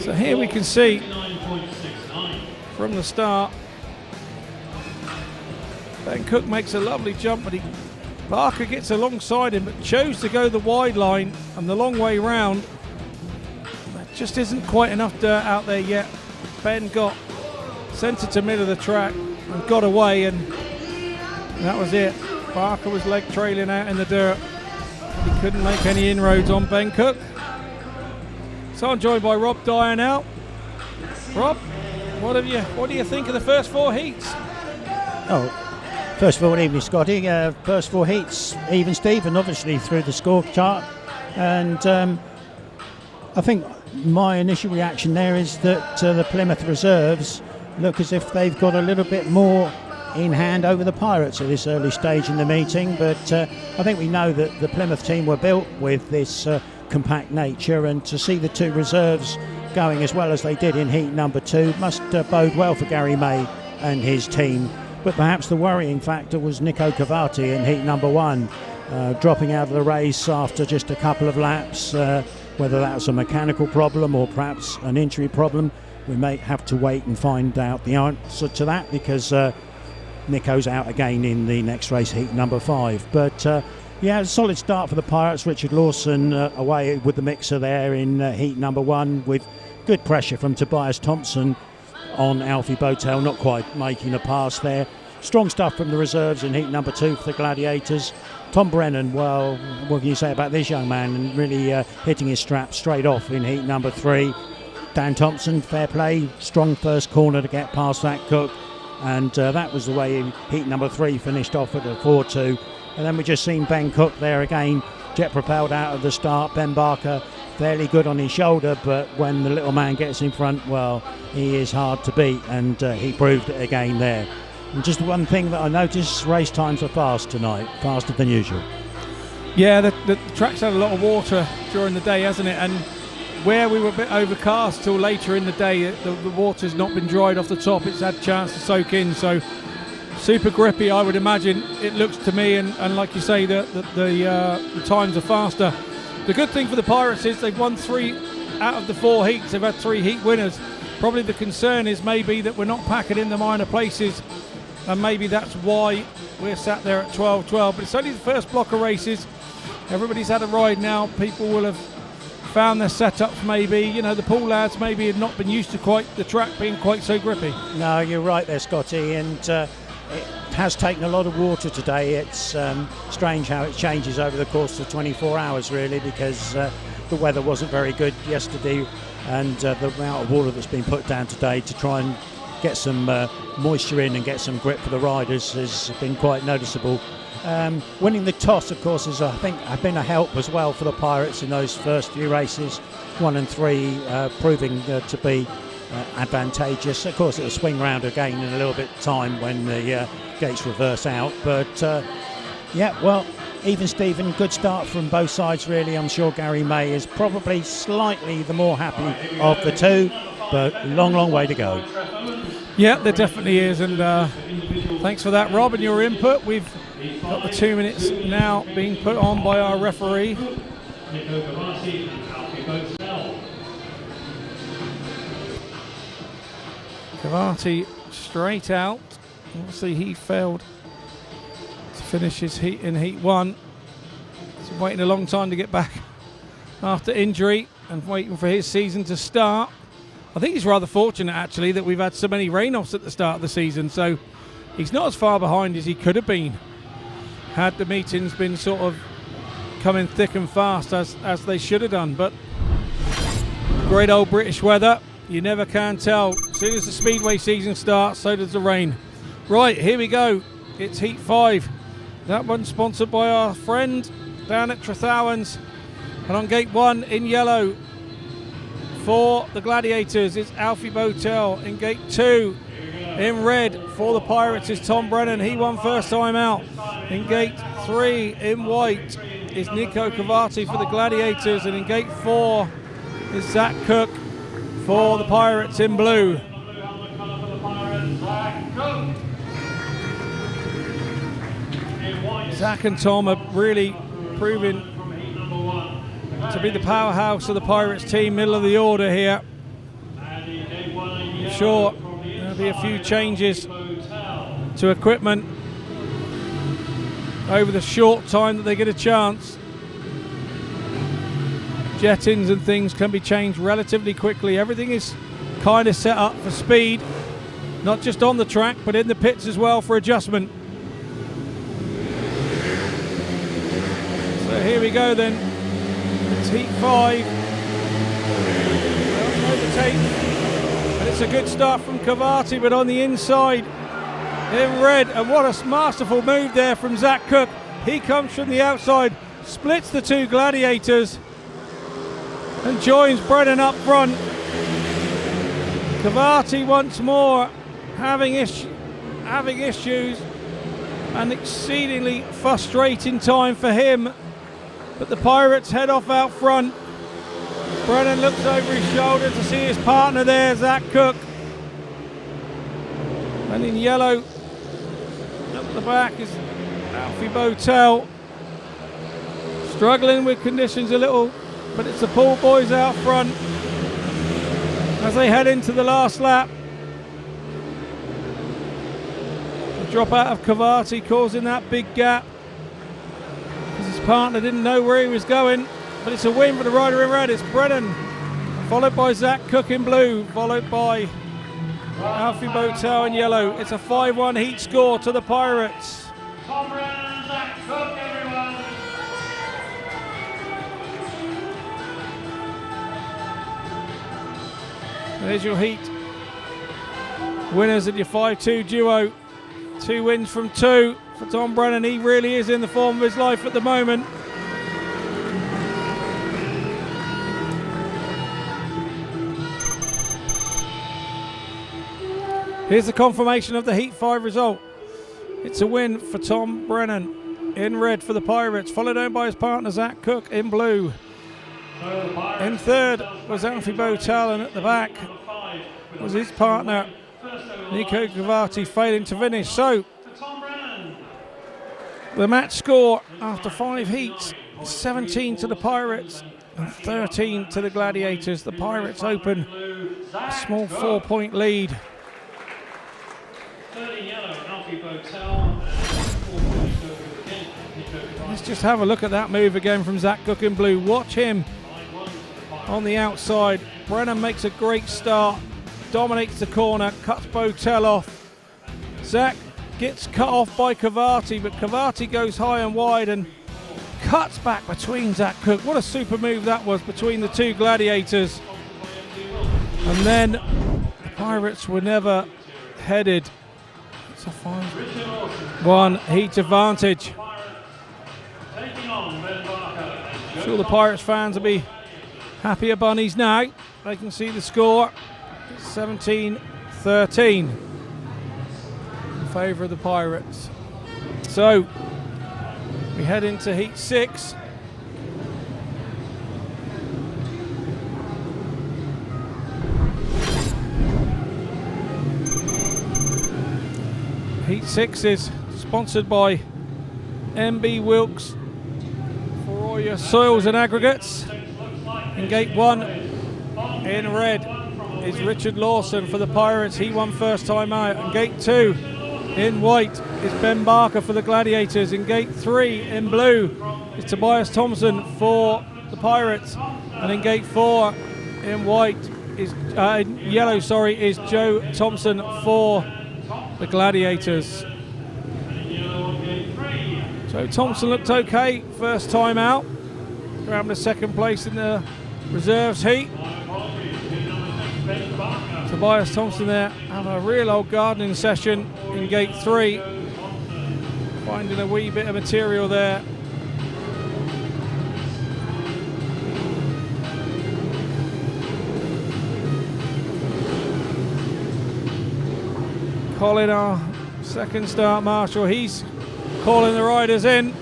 So here we can see from the start, Ben Cook makes a lovely jump, but Barker gets alongside him, but chose to go the wide line and the long way round. There just isn't quite enough dirt out there yet. Ben got centre to middle of the track and got away, and that was it. Barker was leg trailing out in the dirt. He couldn't make any inroads on Ben Cook. So I'm joined by Rob Dyer now. Rob, what do you think of the first 4 heats? Oh, first of all, evening, Scotty. First 4 heats, even Steven, obviously through the score chart. And I think my initial reaction there is that the Plymouth reserves look as if they've got a little bit more in hand over the Pirates at this early stage in the meeting. But I think we know that the Plymouth team were built with this compact nature, and to see the 2 reserves going as well as they did in heat number 2 must bode well for Garry May and his team. But perhaps the worrying factor was Nico COVATTI in heat number 1, dropping out of the race after just a couple of laps. Whether that was a mechanical problem or perhaps an injury problem, we may have to wait and find out the answer to that, because Nico's out again in the next race, heat number 5. But yeah, a solid start for the Pirates. Richard Lawson away with the mixer there in heat number 1, with good pressure from Tobias THOMSEN on Alfie BOWTELL, not quite making a pass there. strong stuff from the reserves in heat number 2 for the Gladiators. Tom Brennan, well, what can you say about this young man? And really hitting his strap straight off in heat number 3. Dan Thompson, fair play, strong first corner to get past Zach Cook. And that was the way heat number 3 finished off at a 4-2. And then we just seen Ben Cook there again, jet propelled out of the start. Ben Barker fairly good on his shoulder, but when the little man gets in front, well, he is hard to beat, and he proved it again there. And just one thing that I noticed, race times are fast tonight, faster than usual. Yeah, the track's had a lot of water during the day, hasn't it? And where we were a bit overcast till later in the day, the water's not been dried off the top. It's had a chance to soak in, so super grippy, I would imagine it looks to me. And like you say, the times are faster. The good thing for the Pirates is they've won 3 out of the 4 heats. They've had 3 heat winners. Probably the concern is maybe that we're not packing in the minor places, and maybe that's why we're sat there at 12-12. But it's only the first block of races. Everybody's had a ride now. People will have found their setups maybe. You know, the Poole lads maybe had not been used to quite the track being quite so grippy. No, you're right there, Scotty, and it has taken a lot of water today. It's strange how it changes over the course of 24 hours, really, because the weather wasn't very good yesterday, and the amount of water that's been put down today to try and get some moisture in and get some grip for the riders has been quite noticeable. Winning the toss, of course, has, I think, been a help as well for the Pirates in those first few races, 1 and 3 proving to be advantageous. Of course, it'll swing round again in a little bit of time when the gates reverse out, but yeah, well, even Stephen, good start from both sides really. I'm sure Garry May is probably slightly the more happy of the two, but long way to go. Yeah, there definitely is, and thanks for that, Rob, and your input. We've got the 2 minutes now being put on by our referee. Nico COVATTI and Alfie BOWTELL. COVATTI straight out. Obviously he failed to finish his heat in heat 1. He's been waiting a long time to get back after injury and waiting for his season to start. I think he's rather fortunate actually that we've had so many rain-offs at the start of the season, so he's not as far behind as he could have been had the meetings been sort of coming thick and fast as they should have done. But great old British weather, you never can tell. As soon as the Speedway season starts, so does the rain. Right, here we go. It's heat 5. That one sponsored by our friend down at Trethowens. And on gate 1 in yellow for the Gladiators is Alfie BOWTELL. In gate 2 in red for the Pirates is Tom Brennan. He won first time out. In gate 3 in white is Nico COVATTI for the Gladiators. And in gate 4 is Zach Cook for the Pirates in blue. Zach and Tom are really proving to be the powerhouse of the Pirates team, middle of the order here. I'm sure there'll be a few changes to equipment over the short time that they get a chance. Jettings and things can be changed relatively quickly. Everything is kind of set up for speed, not just on the track but in the pits as well for adjustment. So here we go then. It's heat 5. Overtake. And it's a good start from COVATTI, but on the inside in red. And what a masterful move there from Zach Cook. He comes from the outside, splits the two Gladiators and joins Brennan up front. COVATTI once more having issues, and exceedingly frustrating time for him. But the Pirates head off out front. Brennan looks over his shoulder to see his partner there, Zach Cook. And in yellow at the back is Alfie BOWTELL. Struggling with conditions a little, but it's the Poole boys out front as they head into the last lap. The drop out of COVATTI causing that big gap, because his partner didn't know where he was going. But it's a win for the rider in red. It's Brennan, followed by Zach Cook in blue, followed by Alfie BOWTELL in yellow. It's a 5-1 heat score to the Pirates. Tom Brennan, Zach Cook, everyone. There's your heat winners at your 5-2 duo. 2 wins from 2 for Tom Brennan. He really is in the form of his life at the moment. Here's the confirmation of the Heat 5 result. It's a win for Tom Brennan in red for the Pirates, followed on by his partner Zach Cook in blue. In third was Alfie BOWTELL, and at the back was his partner Nico COVATTI, failing to finish. So the match score after 5 heats, 17 to the Pirates and 13 to the Gladiators. The Pirates open a small 4-point lead. Let's just have a look at that move again from Zach Cook in blue. Watch him on the outside. Brennan makes a great start, dominates the corner, cuts BOWTELL off. Zach gets cut off by COVATTI, but COVATTI goes high and wide and cuts back between Zach Cook. What a super move that was between the 2 Gladiators. And then the Pirates were never headed. It's a 5-1 heat advantage. I'm sure the Pirates fans will be happier bunnies now. They can see the score, 17-13 in favour of the Pirates. So we head into heat 6. Heat 6 is sponsored by MB Wilkes for all your soils and aggregates. In gate 1 in red is Richard Lawson for the Pirates. He won first time out. In gate 2 in white is Ben Barker for the Gladiators. In gate 3 in blue is Tobias THOMSEN for the Pirates. And in gate 4 in white is in yellow, is Joe Thompson for the Gladiators. So Thompson looked okay first time out, grabbing a second place in the reserves heat. Tobias THOMSEN there having a real old gardening session in gate 3, finding a wee bit of material there. Colin, our second start marshal, he's calling the riders in.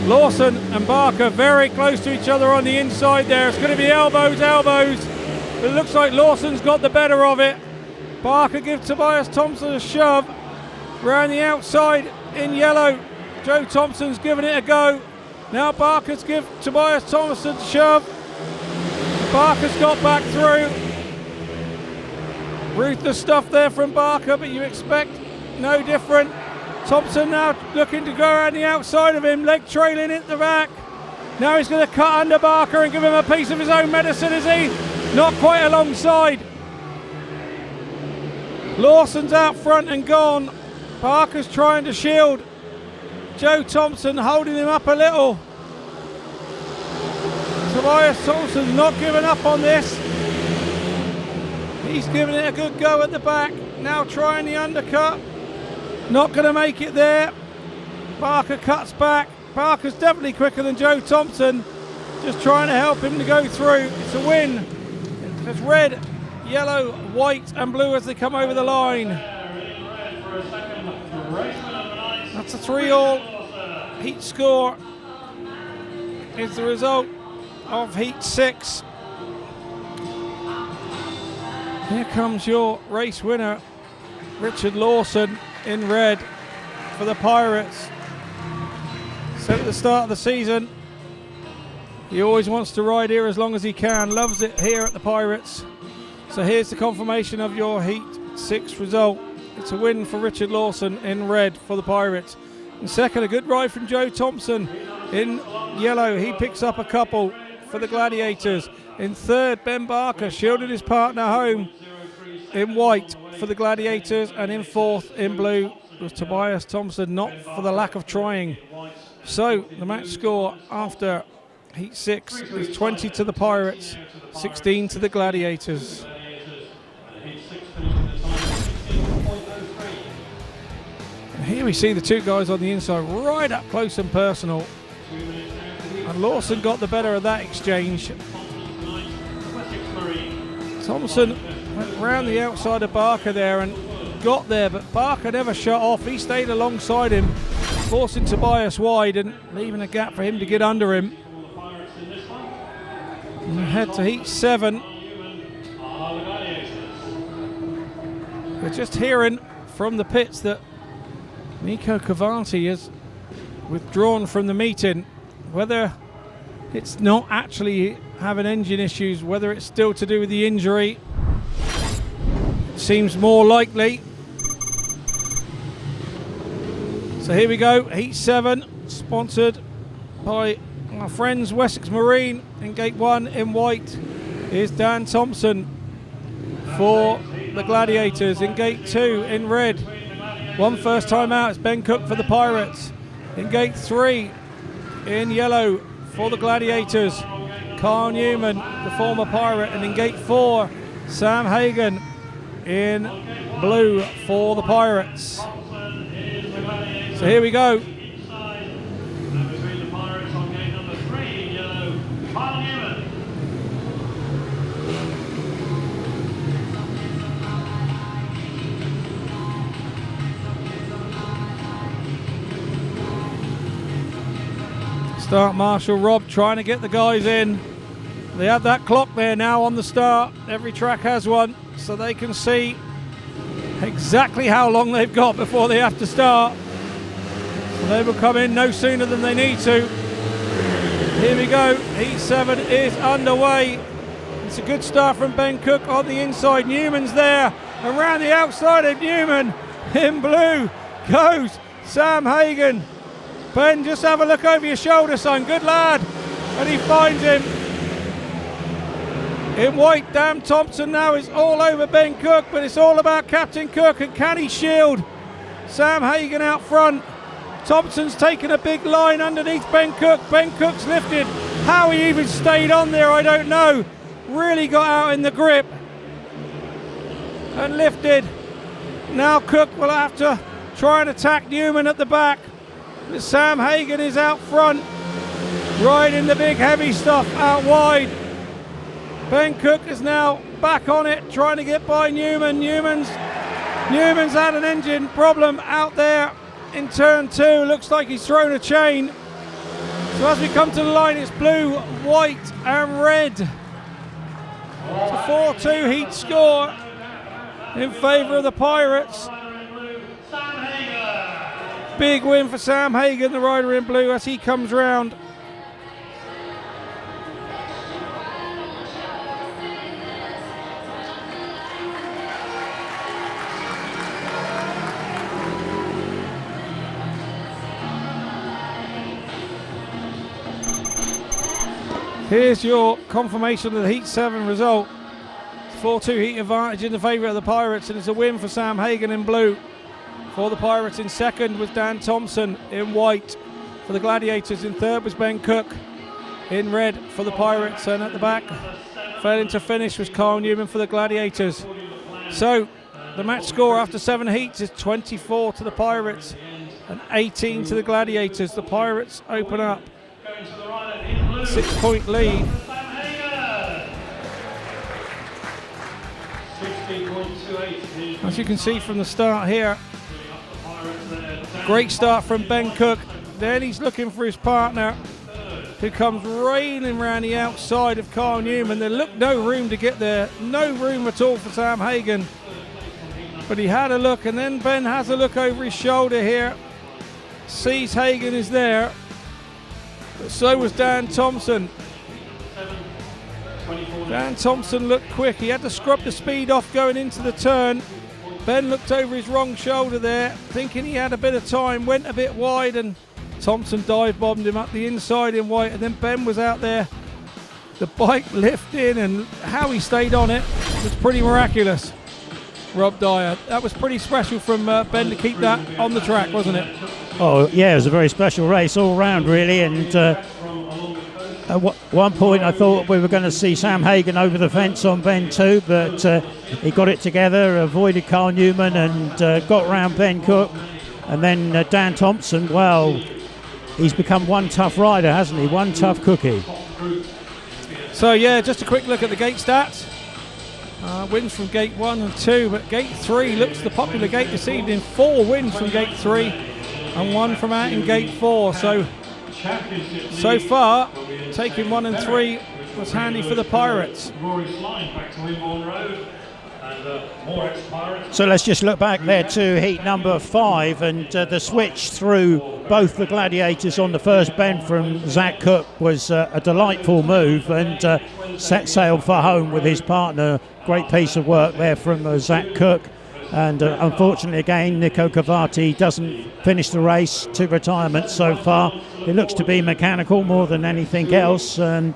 Lawson and Barker very close to each other on the inside there. It's going to be elbows. But it looks like Lawson's got the better of it. Barker gives Tobias THOMSEN a shove. Round the outside in yellow, Joe Thompson's giving it a go. Now Barker's give Tobias THOMSEN a shove. Barker's got back through. Ruthless stuff there from Barker, but you expect no different. Thompson now looking to go around the outside of him, leg trailing at the back. Now he's going to cut under Barker and give him a piece of his own medicine, is he? Not quite alongside. Lawson's out front and gone. Barker's trying to shield. Joe Thompson holding him up a little. Tobias Thompson's not giving up on this. He's giving it a good go at the back. Now trying the undercut. Not going to make it there. Barker cuts back. Barker's definitely quicker than Joe Thompson. Just trying to help him to go through. It's a win. It's red, yellow, white and blue as they come over the line. That's a 3-all heat score. Is the result of heat 6. Here comes your race winner, Richard Lawson in red for the Pirates. Said at the start of the season, he always wants to ride here as long as he can, loves it here at the Pirates. So here's the confirmation of your heat 6 result. It's a win for Richard Lawson in red for the Pirates. In second, a good ride from Joe Thompson in yellow. He picks up a couple for the Gladiators. In third, Ben Barker shielded his partner home in white for the Gladiators, and in fourth in blue was Tobias THOMSEN, not for the lack of trying. So the match score after Heat 6 is 20 to the Pirates, 16 to the Gladiators. And here we see the two guys on the inside right up close and personal. And Lawson got the better of that exchange. Thompson went round the outside of Barker there and got there, but Barker never shut off. He stayed alongside him, forcing Tobias wide and leaving a gap for him to get under him. And we head to Heat 7. We're just hearing from the pits that Nico COVATTI has withdrawn from the meeting. Whether it's not actually having engine issues, whether it's still to do with the injury, it seems more likely. So here we go, Heat 7, sponsored by our friends Wessex Marine. In gate 1 in white is Dan Thompson for the Gladiators. In gate 2 in red, one first time out, it's Ben Cook for the Pirates. In gate 3 in yellow for the Gladiators, Carl Newman, the former Pirate. And in gate 4, Sam Hagon in blue for the Pirates. So here we go. Start Marshal Rob trying to get the guys in. They have that clock there now on the start. Every track has one, so they can see exactly how long they've got before they have to start. So they will come in no sooner than they need to. Here we go, Heat 7 is underway. It's a good start from Ben Cook on the inside. Newman's there. Around the outside of Newman, in blue, goes Sam Hagon. Ben, just have a look over your shoulder, son. Good lad. And he finds him. In white, Dan Thompson now is all over Ben Cook, but it's all about Captain Cook and can he shield Sam Hagon out front. Thompson's taken a big line underneath Ben Cook. Ben Cook's lifted. How he even stayed on there, I don't know. Really got out in the grip and lifted. Now Cook will have to try and attack Newman at the back. Sam Hagon is out front, riding the big heavy stuff out wide. Ben Cook is now back on it, trying to get by Newman. Newman's had an engine problem out there in turn 2. Looks like he's thrown a chain. So as we come to the line, it's blue, white and red. It's a 4-2 heat score in favour of the Pirates. Big win for Sam Hagon, the rider in blue, as he comes round. Here's your confirmation of the Heat 7 result. 4-2 heat advantage in the favour of the Pirates, and it's a win for Sam Hagon in blue. For the Pirates in second was Dan Thompson in white. For the Gladiators in third was Ben Cook in red for the Pirates, and at the back, failing to finish, was Carl Newman for the Gladiators. So the match score after 7 heats is 24 to the Pirates and 18 to the Gladiators. The Pirates open up 6-point lead. As you can see from the start here, great start from Ben Cook. Then he's looking for his partner, who comes raining around the outside of Carl Newman. There looked no room to get there, no room at all for Sam Hagon. But he had a look, and then Ben has a look over his shoulder here, sees Hagon is there, but so was Dan Thompson. Dan Thompson looked quick. He had to scrub the speed off going into the turn. Ben looked over his wrong shoulder there, thinking he had a bit of time, went a bit wide, and Thompson dive bombed him up the inside in white. And then Ben was out there The bike lifting and how he stayed on it was pretty miraculous. Rob Dyer, that was pretty special from Ben to keep that on the track, wasn't it? Oh yeah, it was a very special race all round really, and at one point I thought we were going to see Sam Hagen over the fence on Ben too, but he got it together, avoided Carl Newman and got round Ben Cook, and then Dan Thompson, well, he's become one tough rider, hasn't he? One tough cookie. So yeah, just a quick look at the gate stats. Wins from gate 1 and 2, but gate 3 looks the popular gate this evening. 4 wins from gate 3 and 1 from out in gate 4. So far, taking 1 and 3 was handy for the Pirates. Back to Wimborne Road. So let's just look back there to heat number 5, and the switch through both the Gladiators on the first bend from Zach Cook was a delightful move, and set sail for home with his partner. Great piece of work there from Zach Cook, and unfortunately again Nico COVATTI doesn't finish the race to retirement so far. It looks to be mechanical more than anything else, and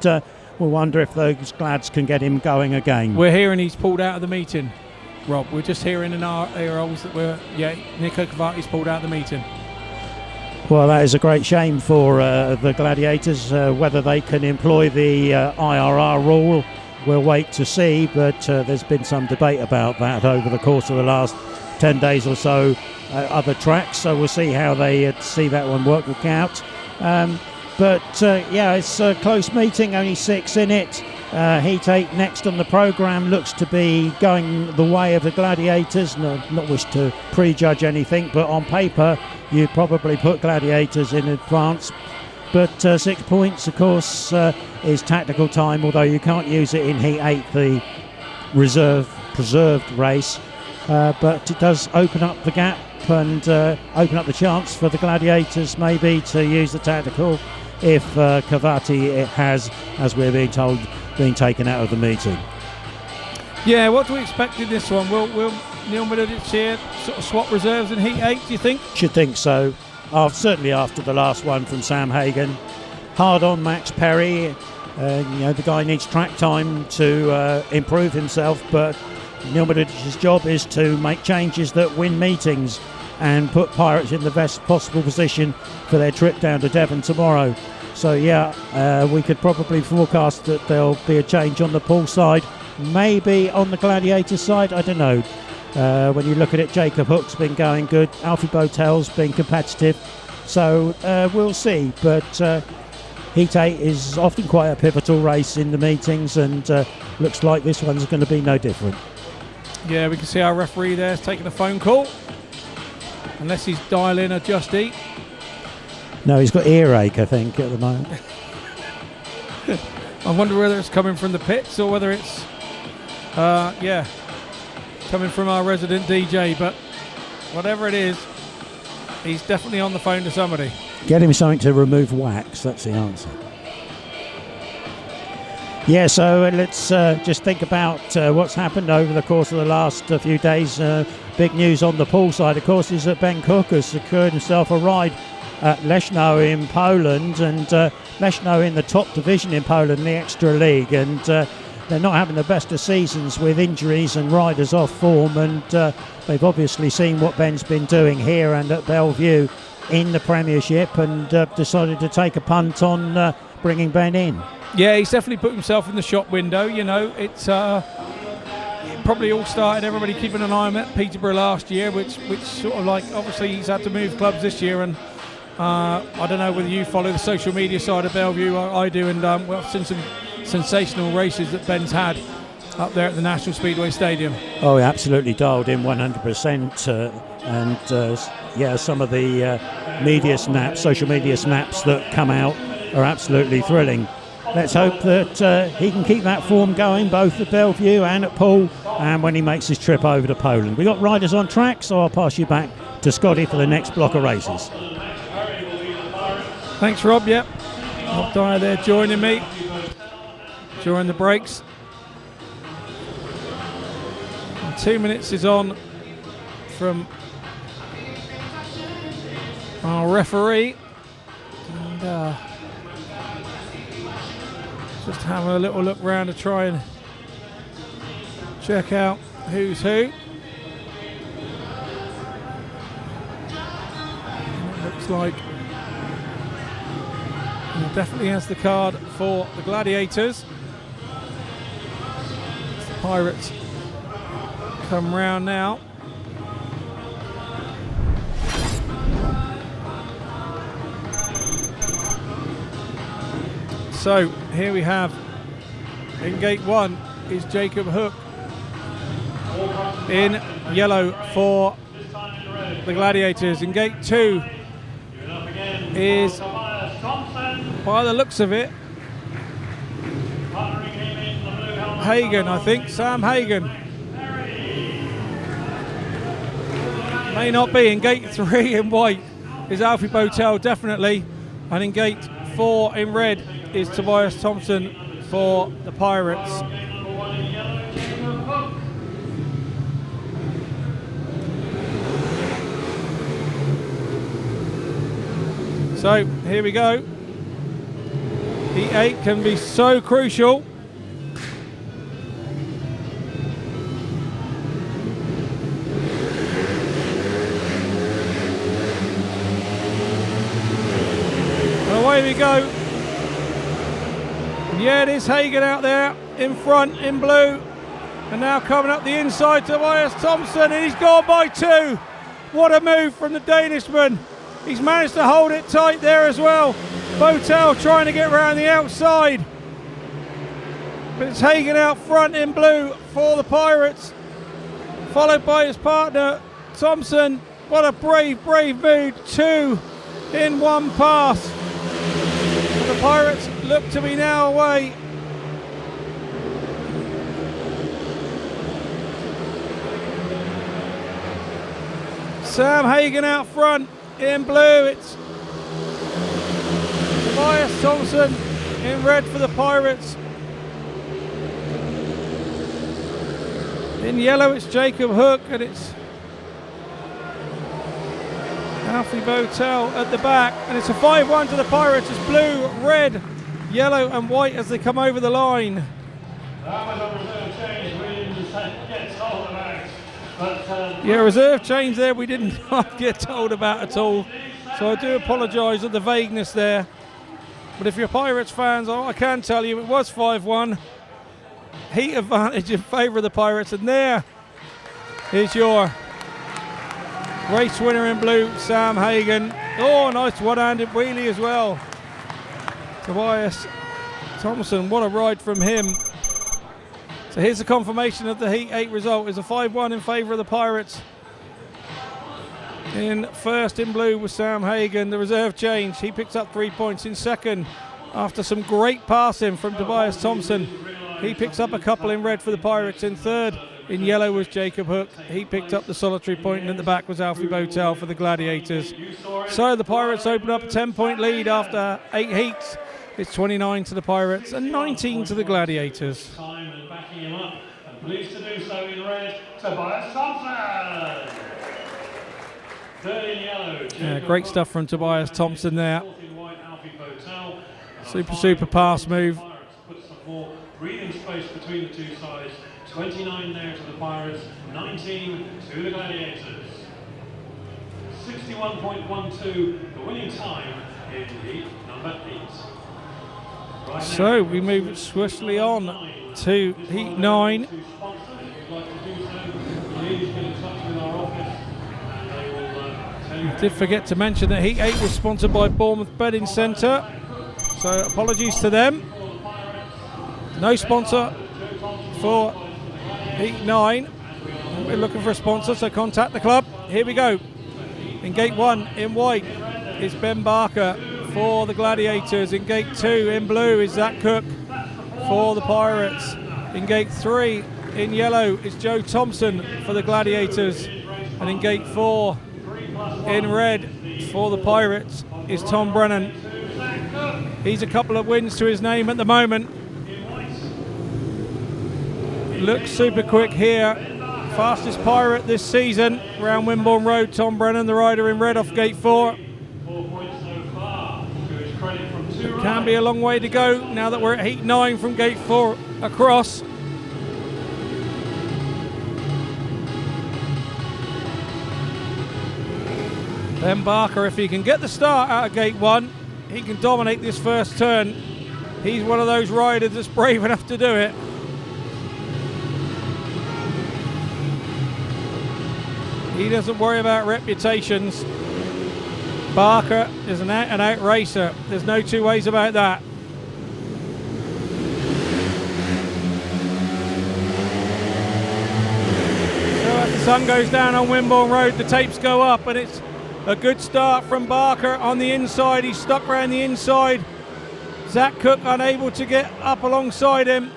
we'll wonder if those Glads can get him going again. We're hearing he's pulled out of the meeting, Rob. We're just hearing in our ear holes that Nico COVATTI's pulled out of the meeting. Well, that is a great shame for the Gladiators. Whether they can employ the IRR rule, we'll wait to see, but there's been some debate about that over the course of the last 10 days or so at other tracks, so we'll see how they see that one work out. But it's a close meeting, only 6 in it. Heat 8 next on the programme looks to be going the way of the Gladiators. Not wish to prejudge anything, but on paper you'd probably put Gladiators in advance. But 6 points, of course, is tactical time, although you can't use it in Heat 8, the preserved race. But it does open up the gap and open up the chance for the Gladiators maybe to use the tactical if COVATTI has, as we're being told, been taken out of the meeting. Yeah, what do we expect in this one? Will Neil MIDDLEDITCH here sort of swap reserves in Heat 8, do you think? Should think so. Certainly after the last one from Sam Hagen. Hard on Max Perry. The guy needs track time to improve himself, but Neil MIDDLEDITCH's job is to make changes that win meetings and put Pirates in the best possible position for their trip down to Devon tomorrow. So we could probably forecast that there'll be a change on the Poole side, maybe on the Gladiator side, I don't know. When you look at it, Jacob Hook's been going good, Alfie BOWTELL's been competitive, so we'll see. But Heat 8 is often quite a pivotal race in the meetings, and looks like this one's going to be no different. Yeah, we can see our referee there's taking a phone call, unless he's dialing a Just Eat. No, he's got earache, I think, at the moment. I wonder whether it's coming from the pits or whether it's coming from our resident DJ, but whatever it is, he's definitely on the phone to somebody. Get him something to remove wax, that's the answer. Yeah, so let's just think about what's happened over the course of the last few days. Big news on the Poole side, of course, is that Ben Cook has secured himself a ride at Leszno in Poland, and Leszno in the top division in Poland, the Extra League, and they're not having the best of seasons with injuries and riders off form, and they've obviously seen what Ben's been doing here and at Bellevue in the Premiership, and decided to take a punt on bringing Ben in. Yeah, he's definitely put himself in the shop window. It's it probably all started, everybody keeping an eye on it, Peterborough last year, which sort of like, obviously he's had to move clubs this year, and I don't know whether you follow the social media side of Bellevue. I do, and I've seen some sensational races that Ben's had up there at the National Speedway Stadium. Oh, he absolutely dialed in 100%, and some of the social media snaps that come out are absolutely thrilling. Let's hope that he can keep that form going both at Bellevue and at Poole, and when he makes his trip over to Poland. We've got riders on track, so I'll pass you back to Scotty for the next block of races. Thanks, Rob. Yep, Rob Dyer there joining me during the breaks. And 2 minutes is on from our referee, and Just having a little look round to try and check out who's who. It looks like he definitely has the card for the Gladiators. The Pirates come round now. So here we have, in gate 1 is Jacob Hook in yellow for the Gladiators. In gate 2 is, by the looks of it, Hagon, I think, Sam Hagon. May not be. In gate 3 in white is Alfie BOWTELL, definitely. And in gate 4 in red is Tobias THOMSEN for the Pirates. So here we go. Heat 8 can be so crucial. And away we go. Yeah, it is Hagen out there in front in blue. And now coming up the inside, Tobias THOMSEN, and he's gone by 2. What a move from the Danishman. He's managed to hold it tight there as well. BOWTELL trying to get around the outside. But it's Hagen out front in blue for the Pirates, followed by his partner, Thompson. What a brave, brave move. 2 in 1 pass. And the Pirates look to be now away. Sam Hagen out front in blue. It's Tobias THOMSEN in red for the Pirates. In yellow it's Jacob Hook, and it's Alfie BOWTELL at the back, and it's a 5-1 to the Pirates. It's blue, red, yellow and white as they come over the line. Yeah, reserve change there we didn't get told about at all, so I do apologise for the vagueness there. But if you're Pirates fans, I can tell you it was 5-1. Heat advantage in favour of the Pirates, and there is your race winner in blue, Sam Hagen. Oh, nice one-handed wheelie as well. Tobias THOMSEN, what a ride from him. So here's the confirmation of the Heat 8 result. It's a 5-1 in favour of the Pirates. In first in blue was Sam Hagen. The reserve change, he picks up 3 points. In second, after some great passing from Tobias THOMSEN, he picks up a couple in red for the Pirates. In third, in yellow was Jacob Hook. He picked up the solitary point, and at the back was Alfie BOWTELL for the Gladiators. So the Pirates open up a 10-point lead after 8 heats. It's 29 to the Pirates and 19 to the Gladiators. Backing him up, and pleased to do so in red, Tobias THOMSEN. Third in yellow. Yeah, great stuff from Tobias THOMSEN there. Super pass move. Put some more breathing space between the two sides. 29 there to the Pirates, 19 to the Gladiators. 61.12, the winning time in heat number 8. Right, so we move swiftly on to heat 9. I did forget to mention that heat 8 was sponsored by Bournemouth Bedding Centre, so apologies to them. No sponsor for heat 9. We're looking for a sponsor, so contact the club. Here we go. In gate 1 in white is Ben Barker for the Gladiators. In gate 2 in blue is Zach Cook for the Pirates. In gate 3 in yellow is Joe Thompson for the Gladiators. And in gate 4 in red for the Pirates is Tom Brennan. He's a couple of wins to his name at the moment. Looks super quick here. Fastest Pirate this season around Wimborne Road, Tom Brennan, the rider in red off gate 4. Can be a long way to go now that we're at heat 9 from gate 4 across. Ben Barker, if he can get the start out of gate 1, he can dominate this first turn. He's one of those riders that's brave enough to do it. He doesn't worry about reputations. Barker is an out-and-out racer. There's no two ways about that. So as the sun goes down on Wimborne Road, the tapes go up, and it's a good start from Barker on the inside. He's stuck around the inside. Zach Cook unable to get up alongside him.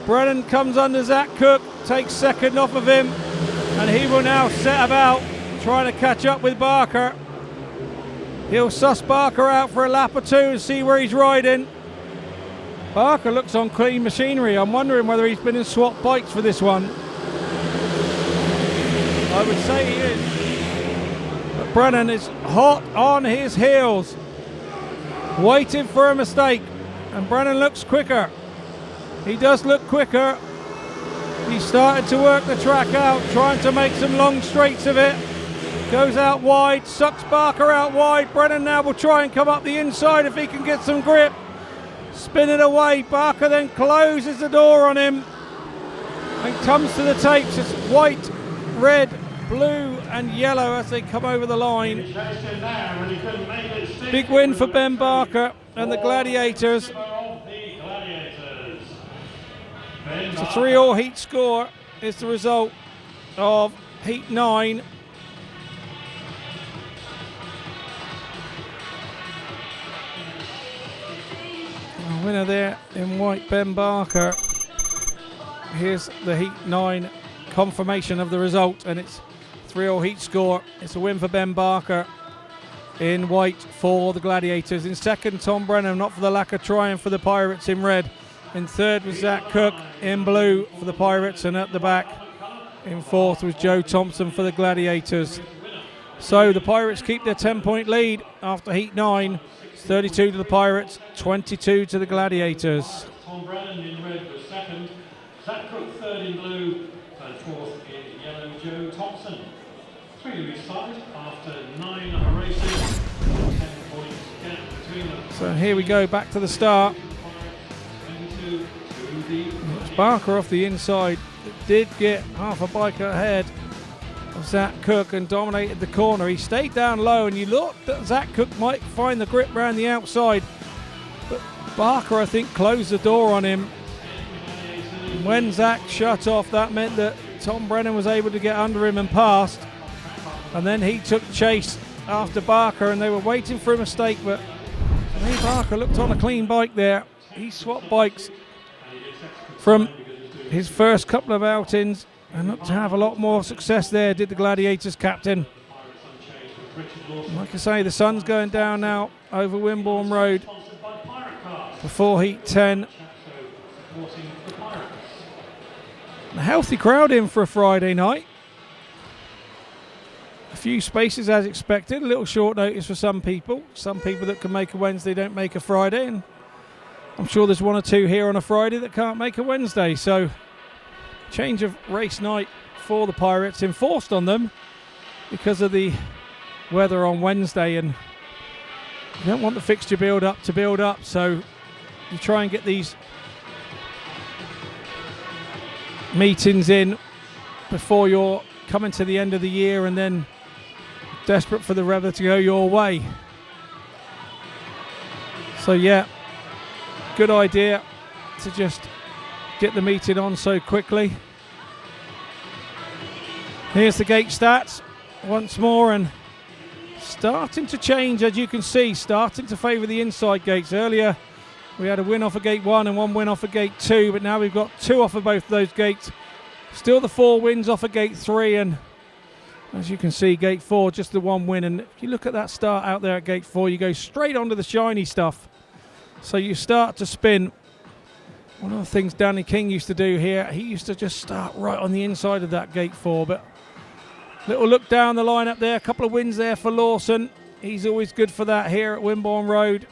Brennan comes under Zach Cook, takes second off of him, and he will now set about trying to catch up with Barker. He'll suss Barker out for a lap or two and see where he's riding. Barker looks on clean machinery. I'm wondering whether he's been in swap bikes for this one. I would say he is. But Brennan is hot on his heels, waiting for a mistake. And Brennan looks quicker. He does look quicker. He started to work the track out, trying to make some long straights of it. Goes out wide, sucks Barker out wide. Brennan now will try and come up the inside if he can get some grip. Spin it away. Barker then closes the door on him and comes to the tapes. It's white, red, blue and yellow as they come over the line. Big win for Ben Barker and the Gladiators. It's a 3-all heat score is the result of heat 9. Winner there in white, Ben Barker. Here's the heat 9 confirmation of the result, and it's 3-all heat score. It's a win for Ben Barker in white for the Gladiators. In second, Tom Brennan, not for the lack of trying, for the Pirates in red. In third was Zach Cook in blue for the Pirates, and at the back in fourth was Joe Thompson for the Gladiators. So the Pirates keep their 10-point lead after heat 9. 32 to the Pirates, 22 to the Gladiators. Tom Brennan in red was second, Zach Cook third in blue, and fourth in yellow, Joe Thompson. 3 to each side after 9 races, 10 points gap between them. So here we go, back to the start. It's Barker off the inside. It did get half a bike ahead of Zach Cook and dominated the corner. He stayed down low, and you looked that Zach Cook might find the grip around the outside, but Barker, I think, closed the door on him. And when Zach shut off, that meant that Tom Brennan was able to get under him and passed, and then he took chase after Barker, and they were waiting for a mistake, but Ray Barker looked on a clean bike there. He swapped bikes from his first couple of outings and looked to have a lot more success there, did the Gladiators captain. Like I say, the sun's going down now over Wimborne Road before heat 10. A healthy crowd in for a Friday night. A few spaces as expected, a little short notice for some people. Some people that can make a Wednesday don't make a Friday, and I'm sure there's one or two here on a Friday that can't make a Wednesday. So change of race night for the Pirates, enforced on them because of the weather on Wednesday, and you don't want the fixture build up to build up, so you try and get these meetings in before you're coming to the end of the year and then desperate for the weather to go your way. So yeah, good idea to just get the meeting on so quickly. Here's the gate stats once more, and starting to change, as you can see, starting to favour the inside gates. Earlier we had a win off of gate 1 and 1 win off of gate 2, but now we've got 2 off of both of those gates. Still the 4 wins off of gate 3, and as you can see, gate 4 just the 1 win. And if you look at that start out there at gate 4, you go straight onto the shiny stuff, so you start to spin. One of the things Danny King used to do here, he used to just start right on the inside of that gate 4. But little look down the line up there, a couple of wins there for Lawson. He's always good for that here at Wimborne Road.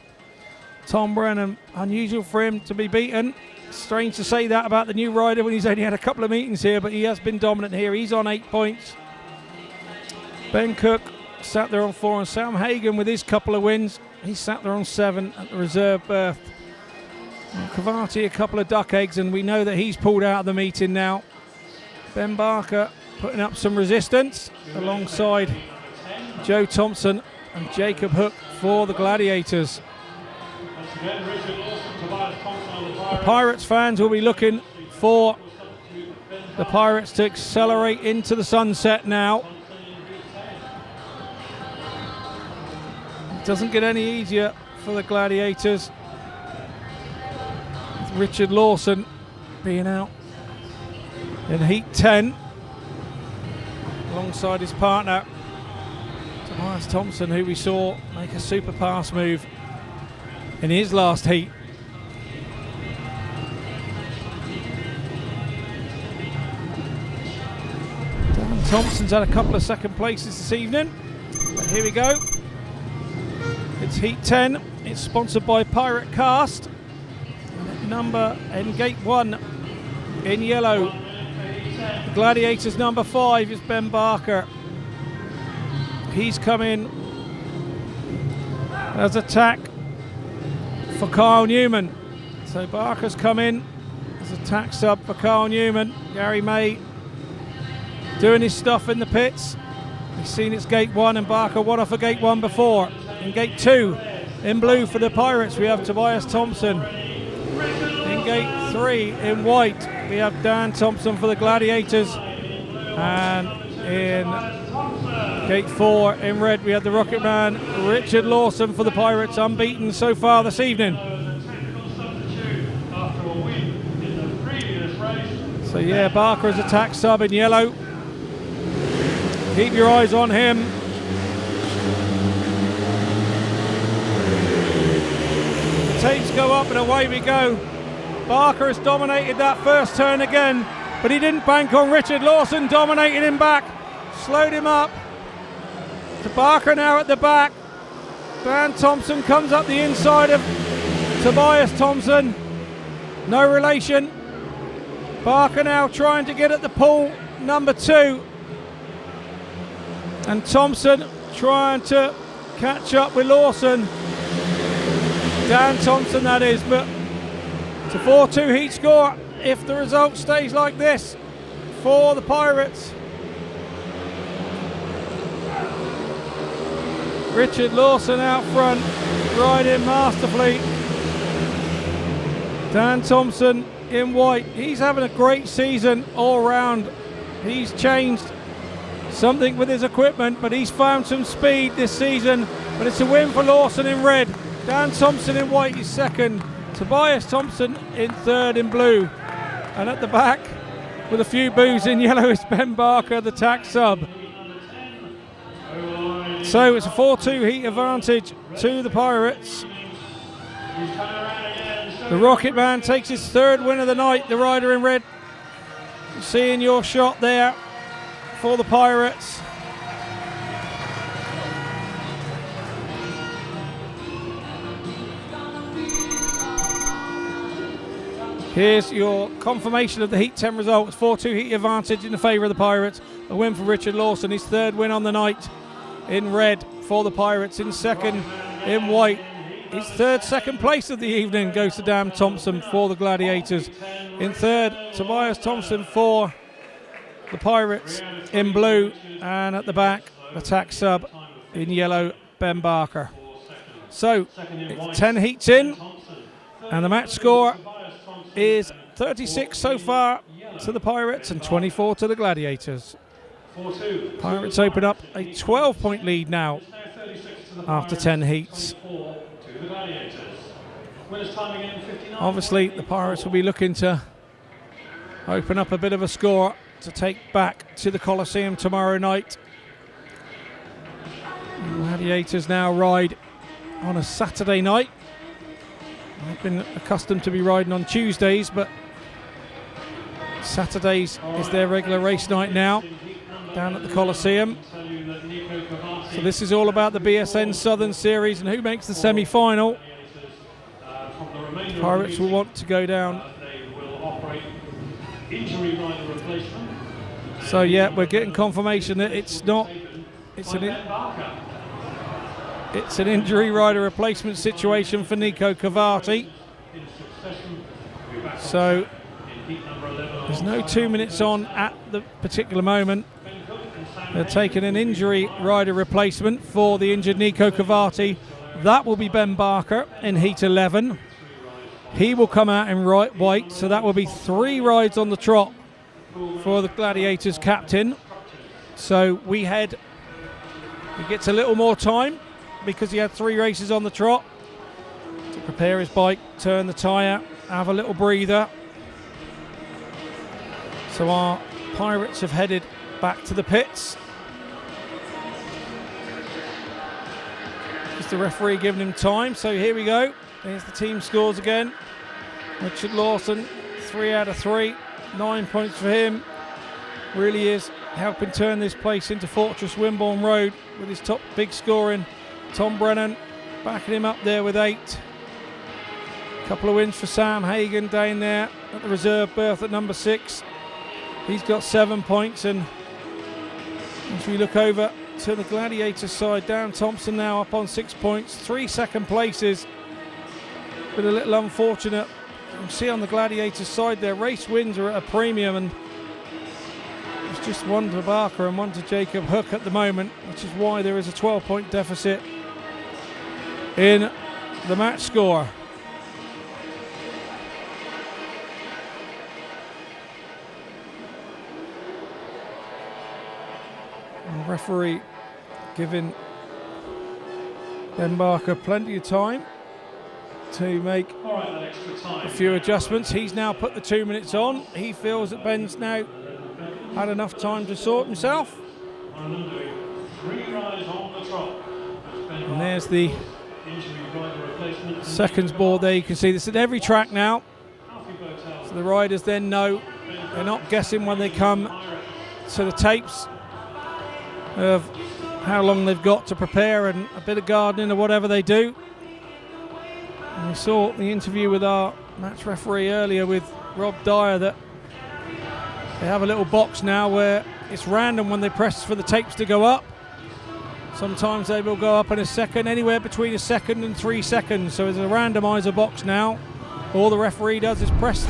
Tom Brennan, unusual for him to be beaten. Strange to say that about the new rider when he's only had a couple of meetings here, but he has been dominant here. He's on 8 points. Ben Cook sat there on 4, and Sam Hagon with his couple of wins, he sat there on 7 at the reserve berth. COVATTI a couple of duck eggs, and we know that he's pulled out of the meeting now. Ben Barker putting up some resistance alongside Joe Thompson and Jacob Hook for the Gladiators. The Pirates fans will be looking for the Pirates to accelerate into the sunset now. It doesn't get any easier for the Gladiators. Richard Lawson being out in heat 10 alongside his partner Tobias Thompson, who we saw make a super pass move in his last heat. Thompson's had a couple of second places this evening, but here we go. It's heat 10. It's sponsored by Pirate Cast. Number in gate 1 in yellow, the Gladiators number 5 is Ben Barker. He's come in as attack for Kyle Newman. So Barker's come in as attack sub for Kyle Newman. Garry May doing his stuff in the pits. We've seen it's gate 1, and Barker won off a gate 1 before. In gate 2 in blue for the Pirates we have Tobias Thompson. In gate 3 in white we have Dan Thompson for the Gladiators, and in gate 4 in red we have the Rocket Man Richard Lawson for the Pirates, unbeaten so far this evening. So yeah, Barker is attack sub in yellow. Keep your eyes on him. The tapes go up and away we go. Barker has dominated that first turn again, but he didn't bank on Richard Lawson, dominated him back, slowed him up. To Barker now at the back. Dan Thompson comes up the inside of Tobias Thompson. No relation. Barker now trying to get at the Poole number 2. And Thompson trying to catch up with Lawson. Dan Thompson that is, but it's a 4-2 heat score if the result stays like this for the Pirates. Richard Lawson out front, riding masterfully. Dan Thompson in white. He's having a great season all round. He's changed something with his equipment, but he's found some speed this season. But it's a win for Lawson in red. Dan Thompson in white is second. Tobias Thompson in third in blue. And at the back, with a few boos in yellow, is Ben Barker, the tack sub. So it's a 4-2 heat advantage to the Pirates. The Rocket Man takes his third win of the night, the rider in red. Seeing your shot there for the Pirates. Here's your confirmation of the Heat 10 result. It's 4-2 heat advantage in the favour of the Pirates. A win for Richard Lawson, his third win on the night in red for the Pirates. In second in white, his third second place of the evening goes to Dan Thompson for the Gladiators. In third, Tobias Thompson for the Pirates in blue, and at the back, attack sub in yellow, Ben Barker. So it's 10 heats in, and the match score is 36 so far to the Pirates and 24 to the Gladiators. Pirates open up a 12-point lead now after 10 heats. Obviously, the Pirates will be looking to open up a bit of a score to take back to the Coliseum tomorrow night. Gladiators now ride on a Saturday night. I've been accustomed to be riding on Tuesdays, but Saturdays is their regular race night now down at the Coliseum. So this is all about the BSN Southern Series and who makes the semi-final. Pirates will want to go down. They will operate injury rider replacement. So yeah, we're getting confirmation that it's not. It's an injury rider replacement situation for Nico COVATTI. So there's no 2 minutes on at the particular moment. They're taking an injury rider replacement for the injured Nico COVATTI. That will be Ben Barker in heat 11. He will come out in white, so that will be 3 rides on the trot for the Gladiators captain. So he gets a little more time because he had 3 races on the trot to prepare his bike, turn the tyre, have a little breather. So our Pirates have headed back to the pits. Just the referee giving him time. So here we go. Here's the team scores again. Richard Lawson, 3 out of 3. 9 points for him. Really is helping turn this place into Fortress Wimborne Road with his top big scoring. Tom Brennan backing him up there with 8. A couple of wins for Sam Hagon down there at the reserve berth at number 6. He's got 7 points, and as we look over to the Gladiators side, Darren Thompson now up on 6 points, 3 second places, but a little unfortunate. You can see on the Gladiators side their race wins are at a premium, and it's just one to Barker and one to Jacob Hook at the moment, which is why there is a 12-point deficit in the match score. And the referee giving Ben Barker plenty of time to make a few adjustments. He's now put the 2 minutes on. He feels that Ben's now had enough time to sort himself. And there's the seconds board there. You can see this at every track now. So the riders then know, they're not guessing when they come to the tapes of how long they've got to prepare and a bit of gardening or whatever they do. And we saw the interview with our match referee earlier with Rob Dyer that they have a little box now where it's random when they press for the tapes to go up. Sometimes they will go up in a second, anywhere between a second and 3 seconds. So there's a randomizer box now. All the referee does is press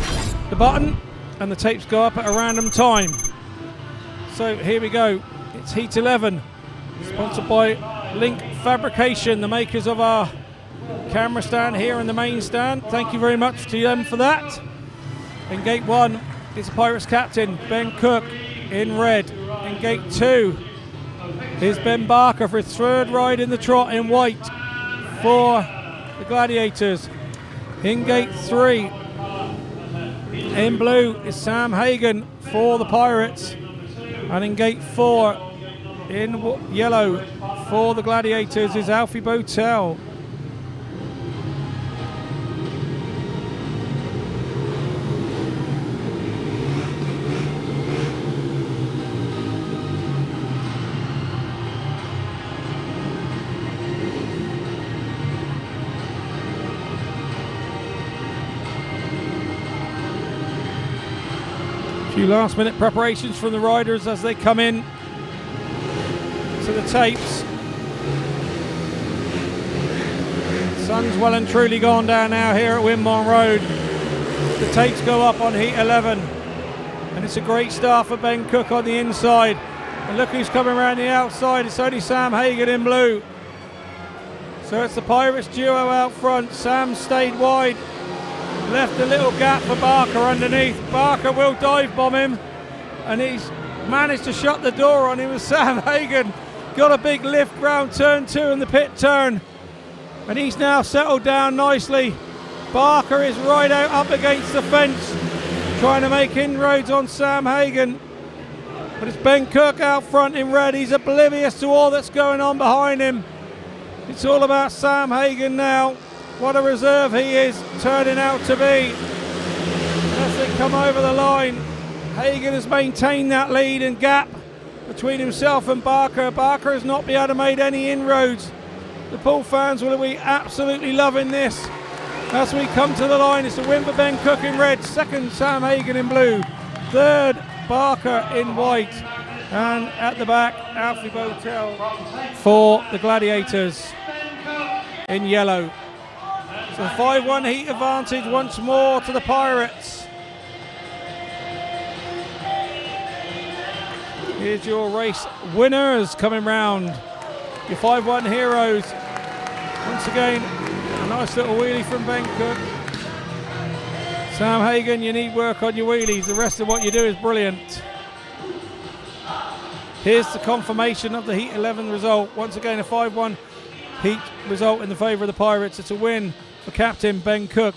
the button and the tapes go up at a random time. So here we go. It's heat 11, sponsored by Link Fabrication, the makers of our camera stand here in the main stand. Thank you very much to them for that. In gate 1 is the Pirates captain, Ben Cook, in red. In gate 2 is Ben Barker for his 3rd ride in the trot in white for the Gladiators. In gate 3, in blue, is Sam Hagon for the Pirates. And in gate 4, in yellow for the Gladiators, is Alfie BOWTELL. Few last minute preparations from the riders as they come in to the tapes. Sun's well and truly gone down now here at Wimborne Road. The tapes go up on heat 11 and it's a great start for Ben Cook on the inside, and look who's coming around the outside. It's only Sam Hagon in blue, so it's the Pirates duo out front. Sam stayed wide, left a little gap for Barker underneath. Barker will dive bomb him, and he's managed to shut the door on him. With Sam Hagon got a big lift round turn 2 in the pit turn, and he's now settled down nicely. Barker is right out up against the fence trying to make inroads on Sam Hagon, but it's Ben Cook out front in red. He's oblivious to all that's going on behind him. It's all about Sam Hagon now. What a reserve he is turning out to be. As they come over the line, Hagon has maintained that lead and gap between himself and Barker. Barker has not been able to make any inroads. The Poole fans will be absolutely loving this. As we come to the line, it's the win for Ben Cook in red, second Sam Hagen in blue, third Barker in white, and at the back Alfie BOWTELL for the Gladiators in yellow. So 5-1 heat advantage once more to the Pirates. Here's your race winners coming round. Your 5-1 heroes. Once again, a nice little wheelie from Ben Cook. Sam Hagen, you need work on your wheelies. The rest of what you do is brilliant. Here's the confirmation of the Heat 11 result. Once again, a 5-1 heat result in the favour of the Pirates. It's a win for captain Ben Cook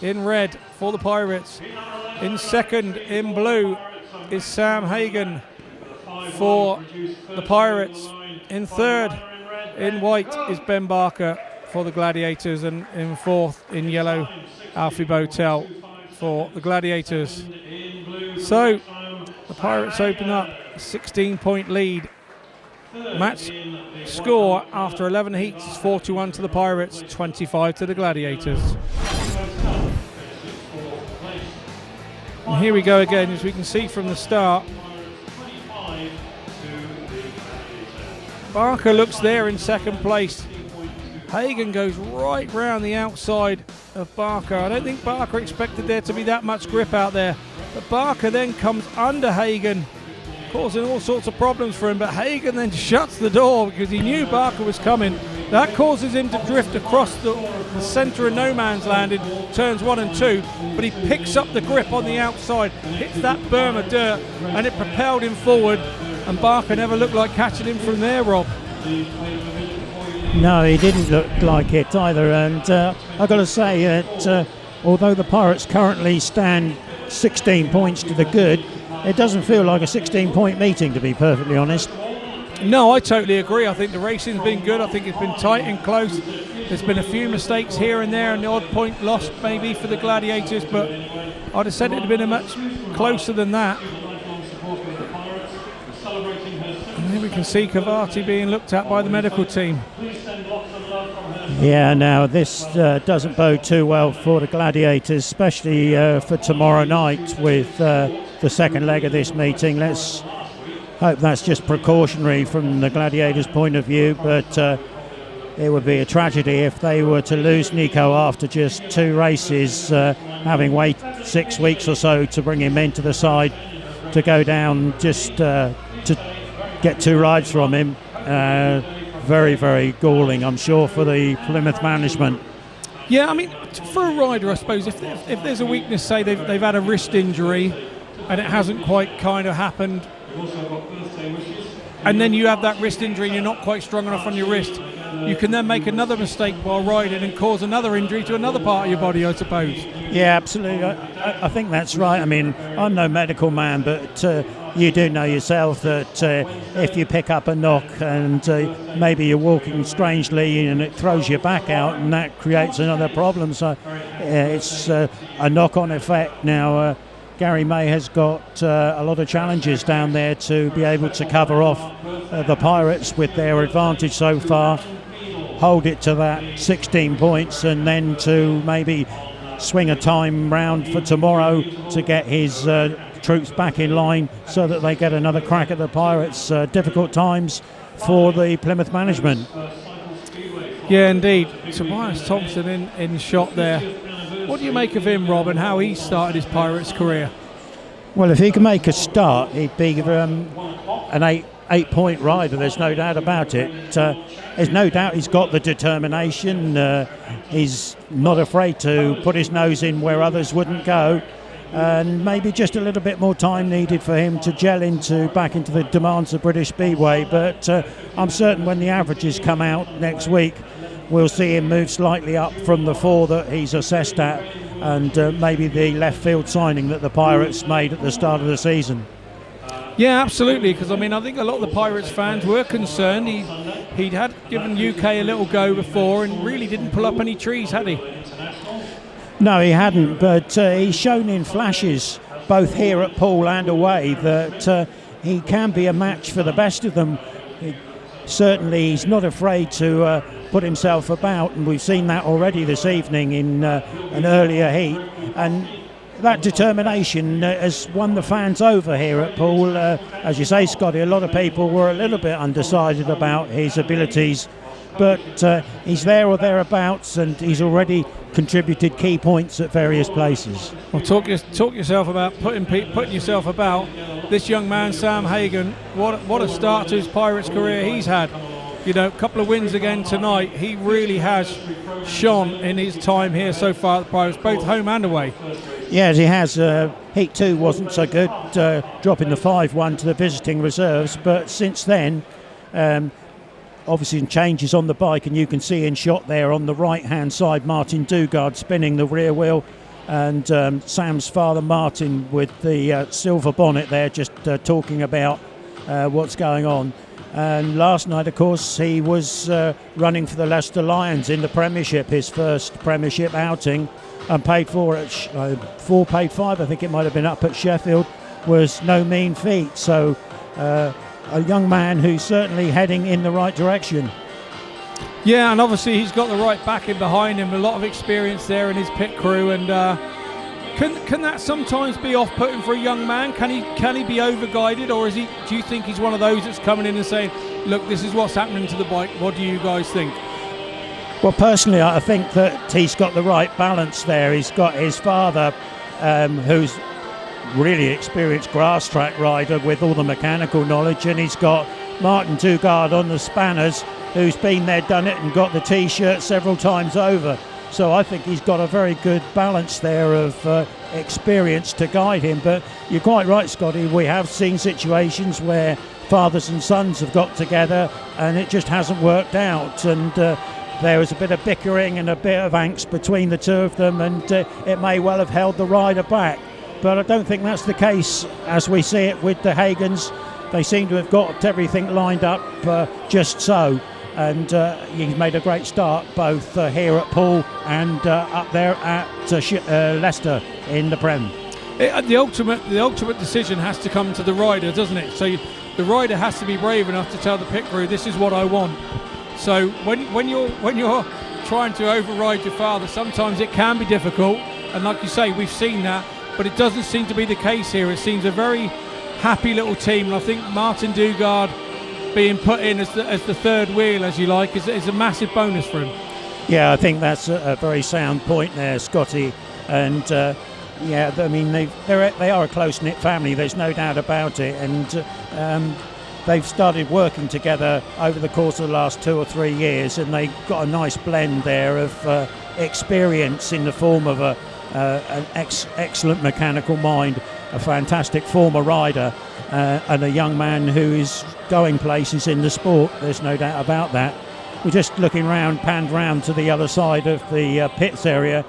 in red for the Pirates. In second, in blue, is Sam Hagen for the Pirates. In third, in white, is Ben Barker for the Gladiators, and in fourth, in yellow, Alfie BOWTELL for the Gladiators. So the Pirates open up a 16-point lead. Match score after 11 heats is 41 to the Pirates, 25 to the Gladiators. And here we go again, as we can see from the start. Barker looks there in second place. Hagen goes right round the outside of Barker. I don't think Barker expected there to be that much grip out there. But Barker then comes under Hagen, causing all sorts of problems for him. But Hagen then shuts the door because he knew Barker was coming. That causes him to drift across the centre of no man's land in turns 1 and 2. But he picks up the grip on the outside, hits that berm of dirt, and it propelled him forward. And Barker never looked like catching him from there, Rob. No, he didn't look like it either. And I've got to say that although the Pirates currently stand 16 points to the good, it doesn't feel like a 16-point meeting, to be perfectly honest. No, I totally agree. I think the racing's been good. I think it's been tight and close. There's been a few mistakes here and there, and the odd point lost maybe for the Gladiators, but I'd have said it would have been a much closer than that. And here we can see COVATTI being looked at by the medical team. Yeah, now this doesn't bode too well for the Gladiators, especially for tomorrow night with the second leg of this meeting. Let's hope that's just precautionary from the Gladiators' point of view, but it would be a tragedy if they were to lose Nico after just 2 races, having waited 6 weeks or so to bring him into the side, to go down just to get 2 rides from him. Very, very galling, I'm sure, for the Plymouth management. Yeah, I mean, for a rider, I suppose, if there's a weakness, say they've had a wrist injury and it hasn't quite kind of happened, and then you have that wrist injury and you're not quite strong enough on your wrist, you can then make another mistake while riding and cause another injury to another part of your body, I suppose. Yeah, absolutely. I think that's right. I mean, I'm no medical man, but you do know yourself that if you pick up a knock and maybe you're walking strangely and it throws your back out, and that creates another problem. So it's a knock-on effect. Now, Garry May has got a lot of challenges down there to be able to cover off the Pirates with their advantage so far, hold it to that 16 points, and then to maybe swing a time round for tomorrow to get his troops back in line so that they get another crack at the Pirates. Difficult times for the Plymouth management. Yeah, indeed. Tobias THOMSEN in shot there. What do you make of him, Rob, and how he started his Pirates career? Well, if he can make a start, he'd be an 8-point rider, there's no doubt about it. There's no doubt he's got the determination. He's not afraid to put his nose in where others wouldn't go. And maybe just a little bit more time needed for him to gel back into the demands of British Speedway. But I'm certain when the averages come out next week, we'll see him move slightly up from the 4 that he's assessed at, and maybe the left field signing that the Pirates made at the start of the season. Yeah, absolutely, because I mean, I think a lot of the Pirates fans were concerned. He'd had given UK a little go before and really didn't pull up any trees, had he? No, he hadn't, but he's shown in flashes, both here at Poole and away, that he can be a match for the best of them. Certainly, he's not afraid to put himself about, and we've seen that already this evening in an earlier heat, and that determination has won the fans over here at Poole. As you say, Scotty, a lot of people were a little bit undecided about his abilities, but he's there or thereabouts, and he's already contributed key points at various places. Well, talk yourself about putting yourself about. This young man, Sam Hagon, what a start to his Pirates career he's had. You know, a couple of wins again tonight. He really has shone in his time here so far at the Pirates, both home and away. Yes, he has. Heat 2 wasn't so good, dropping the 5-1 to the visiting reserves, but since then, obviously changes on the bike, and you can see in shot there on the right-hand side, Martin Dugard spinning the rear wheel, and Sam's father, Martin, with the silver bonnet there, just talking about what's going on. And last night, of course, he was running for the Leicester Lions in the Premiership, his first Premiership outing, and paid for it. 4 paid 5, I think it might have been up at Sheffield, was no mean feat. So a young man who's certainly heading in the right direction. Yeah, and obviously he's got the right backing behind him, a lot of experience there in his pit crew, and can that sometimes be off-putting for a young man? Can he be over-guided, or do you think he's one of those that's coming in and saying, look, this is what's happening to the bike, what do you guys think? Well, personally, I think that he's got the right balance there. He's got his father, who's really experienced grass track rider with all the mechanical knowledge, and he's got Martin Dugard on the spanners, who's been there, done it, and got the T-shirt several times over. So I think he's got a very good balance there of experience to guide him. But you're quite right, Scotty, we have seen situations where fathers and sons have got together and it just hasn't worked out, and there was a bit of bickering and a bit of angst between the two of them, and it may well have held the rider back. But I don't think that's the case as we see it with the Hagans. They seem to have got everything lined up just so. And he's made a great start both here at Poole and up there at Leicester in the Prem. The ultimate decision has to come to the rider, doesn't it? So the rider has to be brave enough to tell the pit crew, this is what I want. So when you're trying to override your father, sometimes it can be difficult, and like you say, we've seen that, but it doesn't seem to be the case here. It seems a very happy little team, and I think Martin Dugard being put in as the third wheel, as you like, is a massive bonus for him. Yeah, I think that's a very sound point there, Scotty. And yeah, I mean they are a close-knit family. There's no doubt about it. And they've started working together over the course of the last 2 or 3 years, and they've got a nice blend there of experience in the form of an excellent mechanical mind, a fantastic former rider, and a young man who is going places in the sport. There's no doubt about that. We're just looking round, panned round to the other side of the pits area,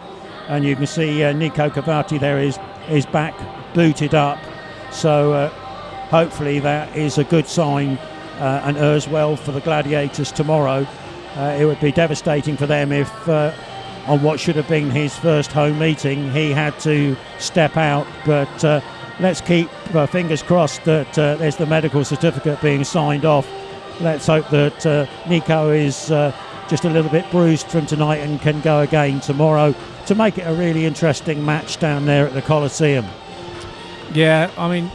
and you can see Nico COVATTI there is back booted up. So hopefully that is a good sign and augurs well for the Gladiators tomorrow. It would be devastating for them if on what should have been his first home meeting he had to step out, but let's keep fingers crossed that there's the medical certificate being signed off. Let's hope that Nico is just a little bit bruised from tonight and can go again tomorrow to make it a really interesting match down there at the Coliseum. Yeah, I mean,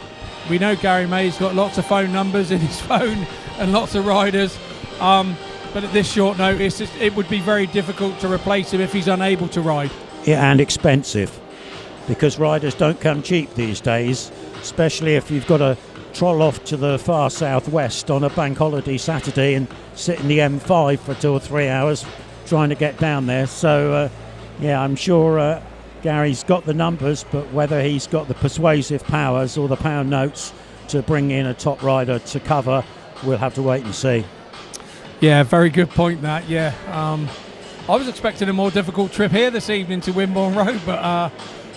we know Garry May's got lots of phone numbers in his phone and lots of riders, but at this short notice it would be very difficult to replace him if he's unable to ride. Yeah, and expensive, because riders don't come cheap these days, especially if you've got to troll off to the far southwest on a bank holiday Saturday and sit in the M5 for 2 or 3 hours trying to get down there. So yeah, I'm sure Gary's got the numbers, but whether he's got the persuasive powers or the pound notes to bring in a top rider to cover, we'll have to wait and see. Yeah, very good point that, yeah. I was expecting a more difficult trip here this evening to Wimborne Road, but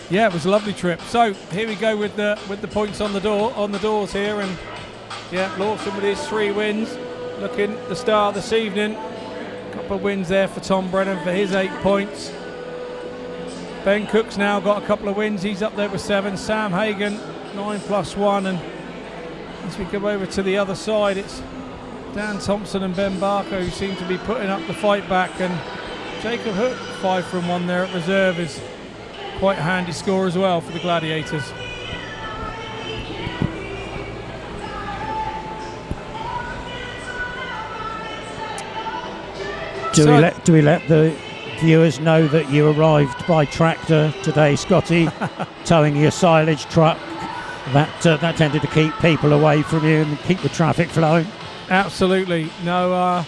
yeah, it was a lovely trip. So here we go with the points on the doors here, and yeah, Lawson with his 3 wins, looking the star this evening. A couple of wins there for Tom Brennan for his 8 points. Ben Cook's now got a couple of wins, he's up there with 7. Sam Hagon 9+1, and as we come over to the other side, it's Dan Thompson and Ben Barker, who seem to be putting up the fight back, and Jacob Hook 5 from 1 there at reserve is quite a handy score as well for the Gladiators. Do we let the viewers know that you arrived by tractor today, Scotty, towing your silage truck? That tended to keep people away from you and keep the traffic flowing. Absolutely. No,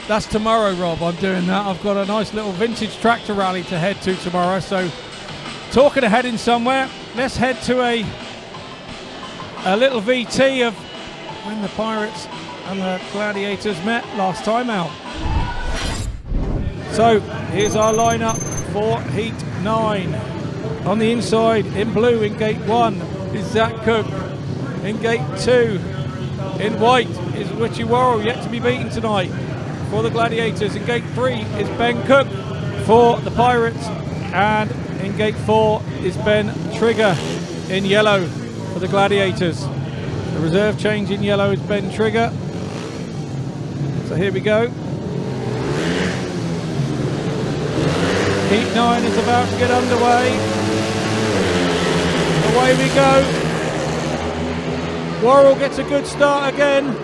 that's tomorrow, Rob. I'm doing that. I've got a nice little vintage tractor rally to head to tomorrow. So, talking of heading somewhere, let's head to a little VT of when the Pirates and the Gladiators met last time out. So, here's our lineup for Heat 9. On the inside, in blue, in Gate 1, is Zach Cook. In Gate 2, in white, is Richie Worrell, yet to be beaten tonight for the Gladiators. In Gate 3 is Ben Cook for the Pirates. And in Gate 4 is Ben Trigger in yellow for the Gladiators. The reserve change in yellow is Ben Trigger. So here we go. Heat 9 is about to get underway. Away we go. Worrell gets a good start again.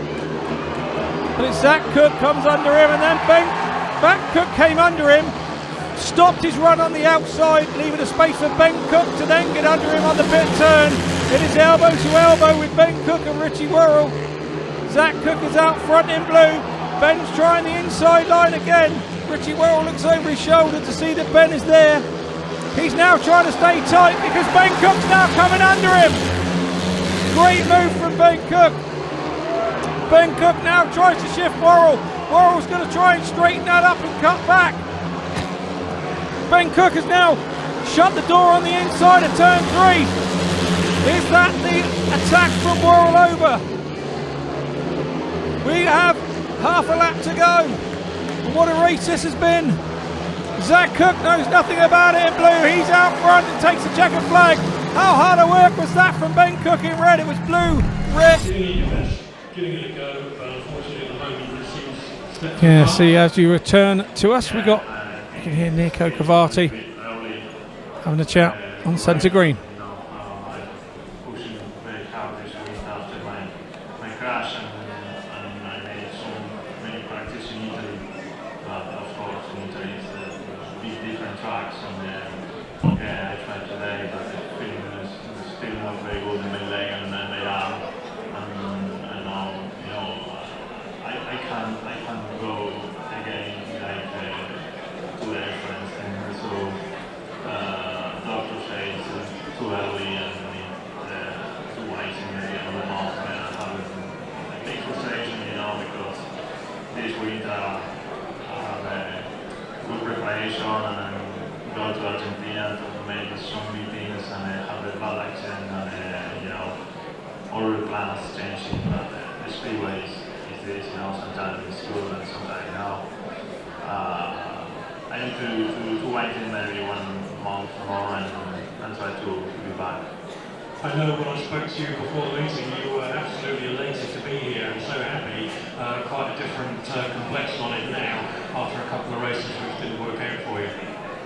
But it's Zach Cook comes under him, and then Ben Cook came under him, stopped his run on the outside, leaving a space for Ben Cook to then get under him on the pit turn. It is elbow to elbow with Ben Cook and Richie Worrell. Zach Cook is out front in blue. Ben's trying the inside line again. Richie Worrell looks over his shoulder to see that Ben is there. He's now trying to stay tight because Ben Cook's now coming under him. Great move from Ben Cook. Ben Cook now tries to shift Worrell. Worrell's going to try and straighten that up and cut back. Ben Cook has now shut the door on the inside of turn 3. Is that the attack from Worrell over? We have half a lap to go. And what a race this has been. Zach Cook knows nothing about it in blue. He's out front and takes the checkered flag. How hard a work was that from Ben Cook in red? It was blue, red. Giving it a go, but unfortunately at the moment it seems... Yeah, see, as you return to us, you can hear Nico COVATTI having a chat on centre green. Pushing very hard this week after my crash, and I made so many practice in Italy, but of course in Italy it's these different tracks, and I tried today, but the feeling is still not very good in my leg and my arm, and now, you know, I can't go again like to the reference, and so doctor says it's too early and too late in the month, and I have a big frustration, you know, because this winter I have a good preparation and I go to Argentina to make some meetings, and I have a bad accident, and you know, all the plans changing, but the speedway is this, you know, sometimes it's good and sometimes, you know, I need to wait in maybe 1 month more and try to be back. I know when I spoke to you before the meeting, you were absolutely elated to be here and so happy. Quite a different complexion on it now after a couple of races which didn't work out for you.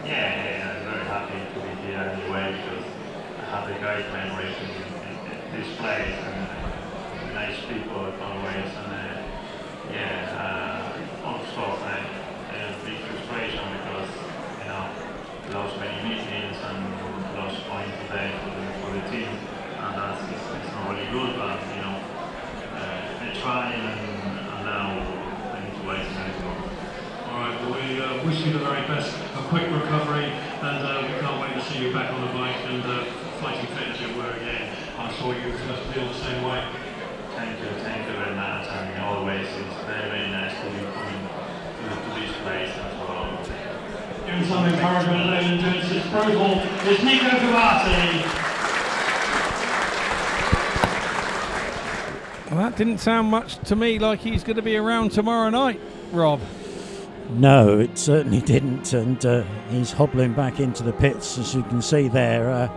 Yeah, I'm very happy to be here anyway, because I have a great memory in this place and nice people always, and also a big frustration because, you know, lost many meetings and lost points today for the team, and it's not really good, but you know, I try, and now I need to wait anymore. Alright, well we wish you the very best, a quick recovery, and we can't wait to see you back on the bike and fighting fit as you were again. I'm sure you feel the same way. Thank you very much, and always it's very, very nice to be coming to this place as well. Giving some encouragement, ladies and gents, it's brutal. It's Nico COVATTI. Well, that didn't sound much to me like he's going to be around tomorrow night, Rob. No, it certainly didn't, and he's hobbling back into the pits, as you can see there.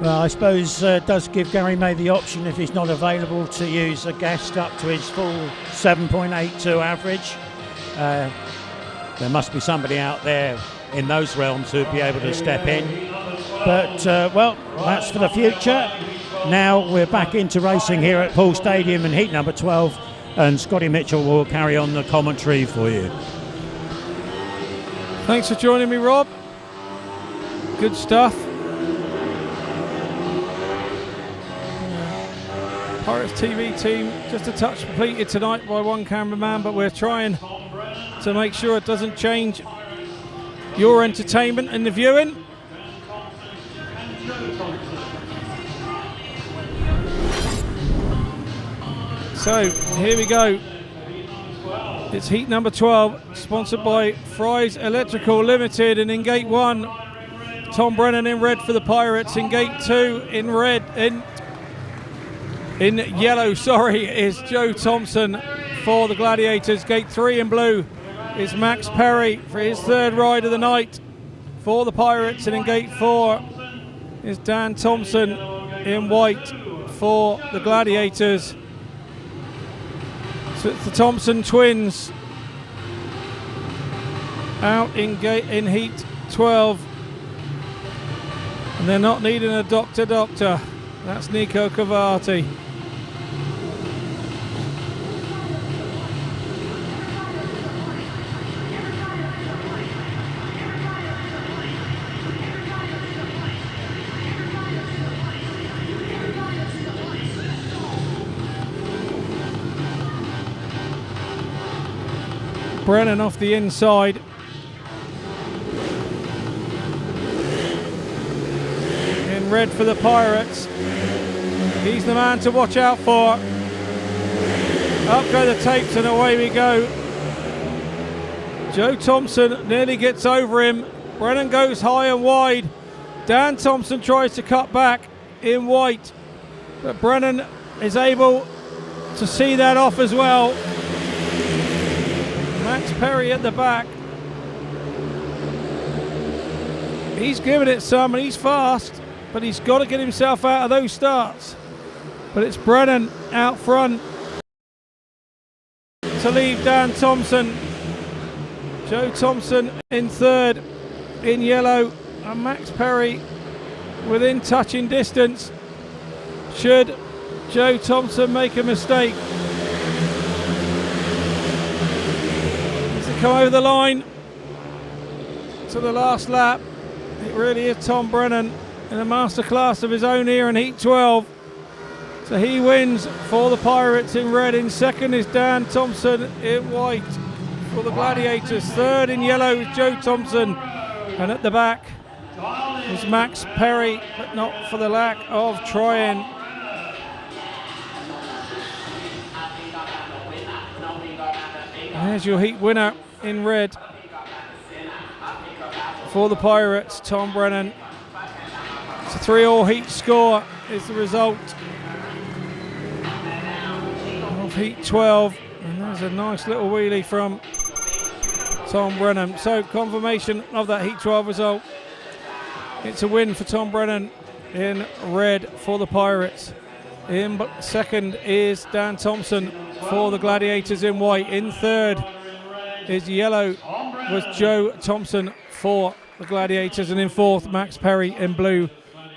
Well, I suppose does give Garry May the option, if he's not available, to use a guest up to his full 7.82 average. There must be somebody out there in those realms who'd be able to step in. But, well, that's for the future. Now we're back into racing here at Poole Stadium in heat number 12, and Scotty Mitchell will carry on the commentary for you. Thanks for joining me, Rob. Good stuff. Pirates TV team just a touch completed tonight by one cameraman, but we're trying to make sure it doesn't change your entertainment and the viewing. So here we go. It's heat number 12, sponsored by Fry's Electrical Limited, and in gate 1, Tom Brennan in red for the Pirates. In gate 2, in red, in yellow, sorry, is Joe Thompson for the Gladiators. Gate 3 in blue is Max Perry for his third ride of the night for the Pirates, and in gate 4 is Dan Thompson in white for the Gladiators. So it's the Thompson twins out in heat 12, and they're not needing a doctor. That's Nico COVATTI. Brennan off the inside. In red for the Pirates. He's the man to watch out for. Up go the tapes and away we go. Joe Thompson nearly gets over him. Brennan goes high and wide. Dan Thompson tries to cut back in white, but Brennan is able to see that off as well. Max Perry at the back. He's giving it some and he's fast, but he's got to get himself out of those starts. But it's Brennan out front to leave Dan Thompson. Joe Thompson in third in yellow, and Max Perry within touching distance should Joe Thompson make a mistake. Come over the line to the last lap. It really is Tom Brennan in a masterclass of his own here in heat 12. So he wins for the Pirates in red. In second is Dan Thompson in white for the Gladiators. Third in yellow is Joe Thompson, and at the back is Max Perry, but not for the lack of trying. There's your heat winner in red for the Pirates, Tom Brennan. It's a 3-all heat score is the result of heat 12, and there's a nice little wheelie from Tom Brennan. So confirmation of that heat 12 result. It's a win for Tom Brennan in red for the Pirates. In second is Dan Thompson for the Gladiators in white. In third is yellow was Joe Thompson for the Gladiators, and in fourth Max Perry in blue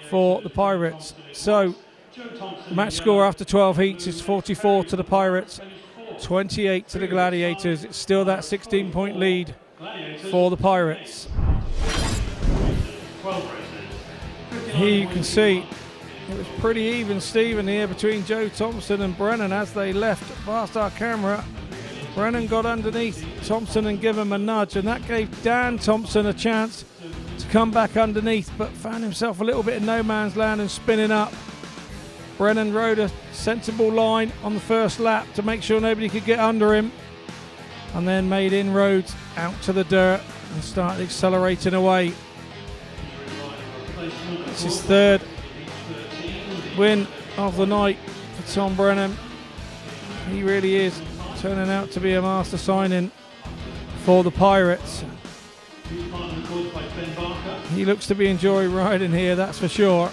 for the Pirates. So the match score after 12 heats is 44 to the Pirates, 28 to the Gladiators. It's still that 16-point lead for the Pirates. Here you can see it was pretty even Steven here between Joe Thompson and Brennan as they left past our camera. Brennan got underneath Thompson and give him a nudge, and that gave Dan Thompson a chance to come back underneath, but found himself a little bit in no man's land and spinning up. Brennan rode a sensible line on the first lap to make sure nobody could get under him, and then made inroads out to the dirt and started accelerating away. It's his third win of the night for Tom Brennan. He really is turning out to be a master signing for the Pirates. He looks to be enjoying riding here, that's for sure.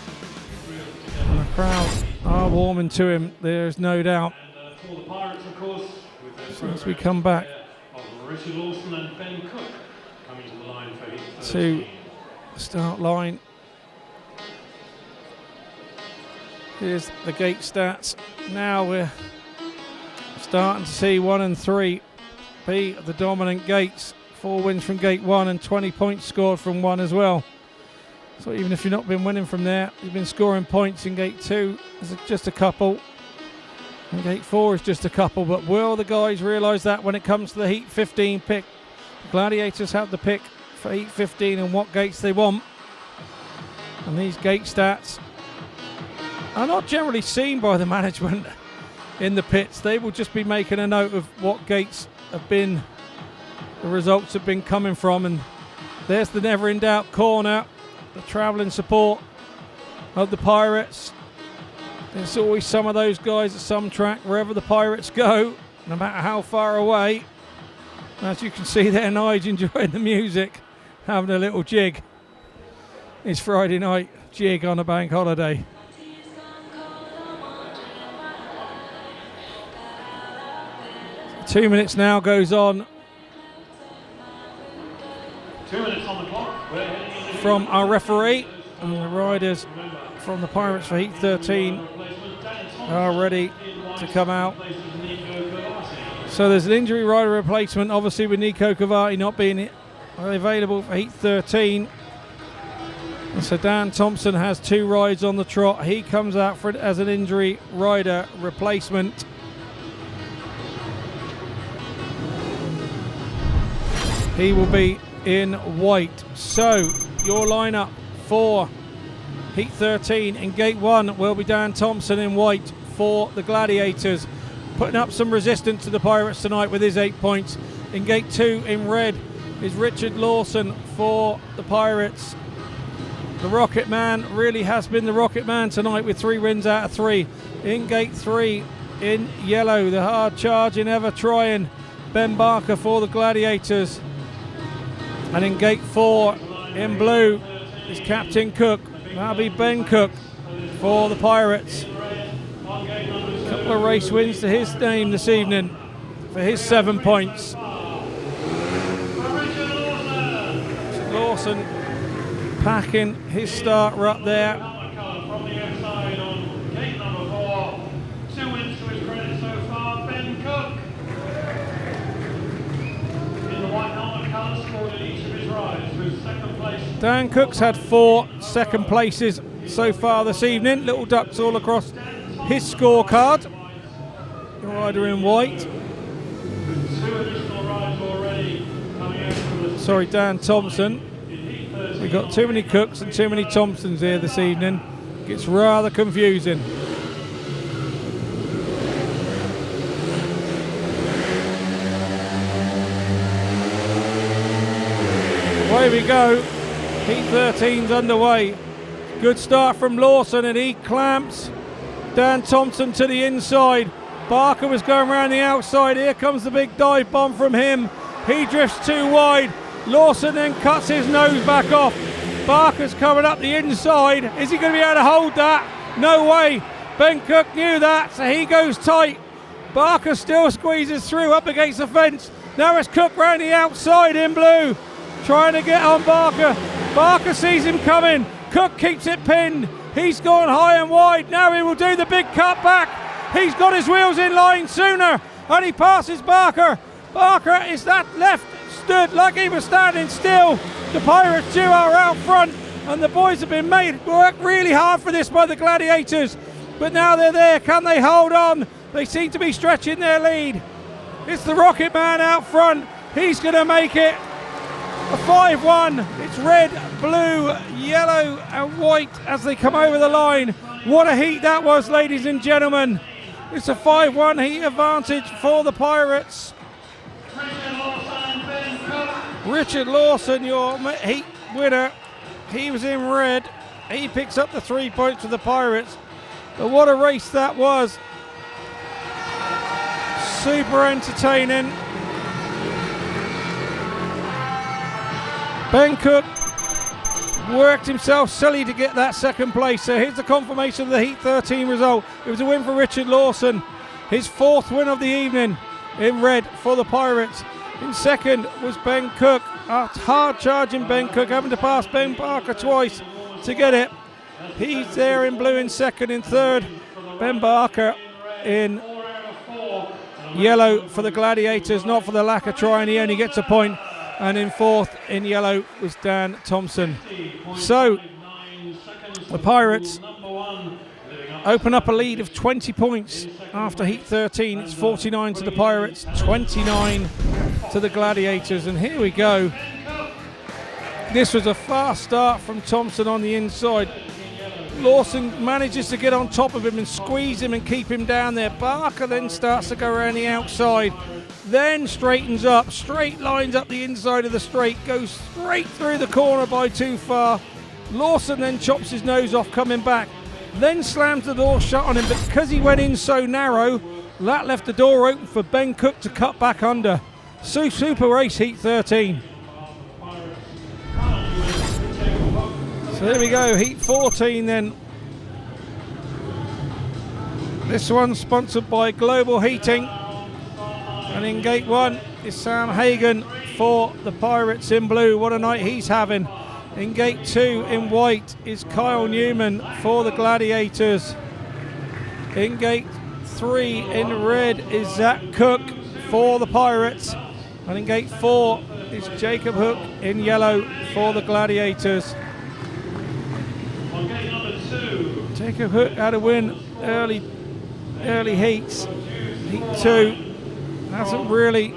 Crowd are warming to him, there's no doubt. And for the Pirates, of course, with their Since we come back of Richard Lawson and Ben Cook coming to the line for heat to 13. the start line. Here's the gate stats. Now we're starting to see 1 and 3 be the dominant gates. 4 wins from gate 1 and 20 points scored from 1 as well. So even if you've not been winning from there, you've been scoring points in gate 2. There's just a couple. And gate 4 is just a couple. But will the guys realise that when it comes to the heat 15 pick? The Gladiators have the pick for heat 15 and what gates they want. And these gate stats are not generally seen by the management in the pits. They will just be making a note of what gates have been, the results have been coming from. And there's the never in doubt corner, the travelling support of the Pirates. There's always some of those guys at some track wherever the Pirates go, no matter how far away. As you can see there, Nigel enjoying the music, having a little jig. It's Friday night jig on a bank holiday. 2 minutes now goes on 2 minutes on the clock. We're heading into from our referee, and the riders from the Pirates for heat 13 are ready to come out. So there's an injury rider replacement, obviously with Nico COVATTI not being available for heat 13. And so Dan Thompson has 2 rides on the trot. He comes out for as an injury rider replacement. He will be in white. So your lineup for heat 13 in gate 1 will be Dan Thompson in white for the Gladiators, putting up some resistance to the Pirates tonight with his 8 points. In gate 2 in red is Richard Lawson for the Pirates. The Rocket Man really has been the Rocket Man tonight with 3 wins out of 3. In gate 3 in yellow, the hard charging, ever trying Ben Barker for the Gladiators. And in gate 4 in blue is Captain Cook. That'll be Ben Cook for the Pirates. A couple of race wins to his name this evening for his 7 points. Lawson packing his starter up there. From the outside on gate number 4. 2 wins to his credit so far. Ben Cook in the white helmet colours scored in each of his rides with second place. Dan Cook's had 4 second places so far this evening. Little ducks all across his scorecard. The rider in white. 2 additional rides already coming out from the Sorry, Dan Thompson. We've got too many Cooks and too many Thompsons here this evening. Gets rather confusing. Away we go. Heat 13's underway. Good start from Lawson, and he clamps Dan Thompson to the inside. Barker was going around the outside. Here comes the big dive bomb from him. He drifts too wide. Lawson then cuts his nose back off. Barker's coming up the inside. Is he going to be able to hold that? No way. Ben Cook knew that, so he goes tight. Barker still squeezes through up against the fence. Now it's Cook round the outside in blue, trying to get on Barker. Barker sees him coming. Cook keeps it pinned. He's gone high and wide. Now he will do the big cut back. He's got his wheels in line sooner, and he passes Barker. Barker is that left stood like he was standing still. The Pirates duo are out front, and the boys have been made work really hard for this by the Gladiators. But now they're there. Can they hold on? They seem to be stretching their lead. It's the Rocket Man out front. He's going to make it a 5-1. It's red, blue, yellow and white as they come over the line. What a heat that was, ladies and gentlemen. It's a 5-1 heat advantage for the Pirates. Richard Lawson, your heat winner. He was in red. He picks up the 3 points for the Pirates. But what a race that was. Super entertaining. Ben Cook worked himself silly to get that second place. So here's the confirmation of the Heat 13 result. It was a win for Richard Lawson, his 4th win of the evening in red for the Pirates. In second was Ben Cook, a hard charging Ben Cook, having to pass Ben Barker twice to get it. He's there in blue in second. In third, Ben Barker in yellow for the Gladiators, not for the lack of trying, he only gets a point. And in fourth in yellow was Dan Thompson. So the Pirates open up a lead of 20 points after Heat 13. It's 49 to the Pirates, 29 to the Gladiators. And here we go. This was a fast start from Thompson on the inside. Lawson manages to get on top of him and squeeze him and keep him down there. Barker then starts to go around the outside, then straightens up, straight lines up the inside of the straight, goes straight through the corner by too far. Lawson then chops his nose off coming back, then slams the door shut on him, but because he went in so narrow, that left the door open for Ben Cook to cut back under. So super race Heat 13. So there we go, Heat 14 then. This one's sponsored by Global Heating. And in gate 1 is Sam Hagon for the Pirates in blue. What a night he's having. In gate 2 in white is Kyle Newman for the Gladiators. In gate 3 in red is Zach Cook for the Pirates. And in gate 4 is Jacob Hook in yellow for the Gladiators. Jacob Hook had a win early heats. Heat 2 hasn't really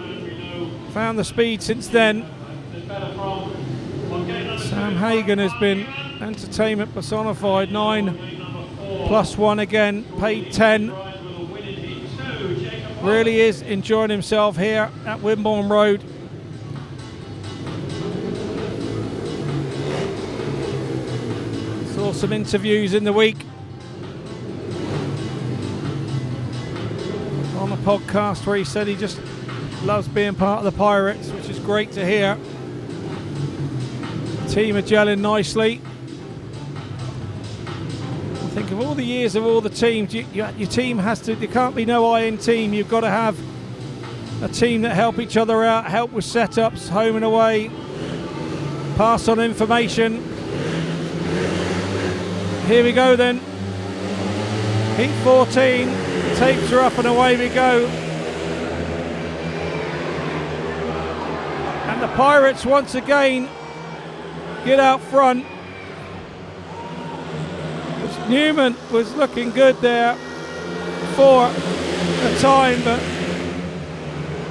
found the speed since then. Sam Hagon has been entertainment personified. 9+1 again, paid 10. Really is enjoying himself here at Wimborne Road. Saw some interviews in the week on the podcast where he said he just loves being part of the Pirates, which is great to hear. The team are gelling nicely. I think of all the years of all the teams, your team has to, there can't be no I in team. You've got to have a team that help each other out, help with setups, home and away, pass on information. Here we go then. Heat 14, tapes are up and away we go. And the Pirates once again get out front. Newman was looking good there for a time, but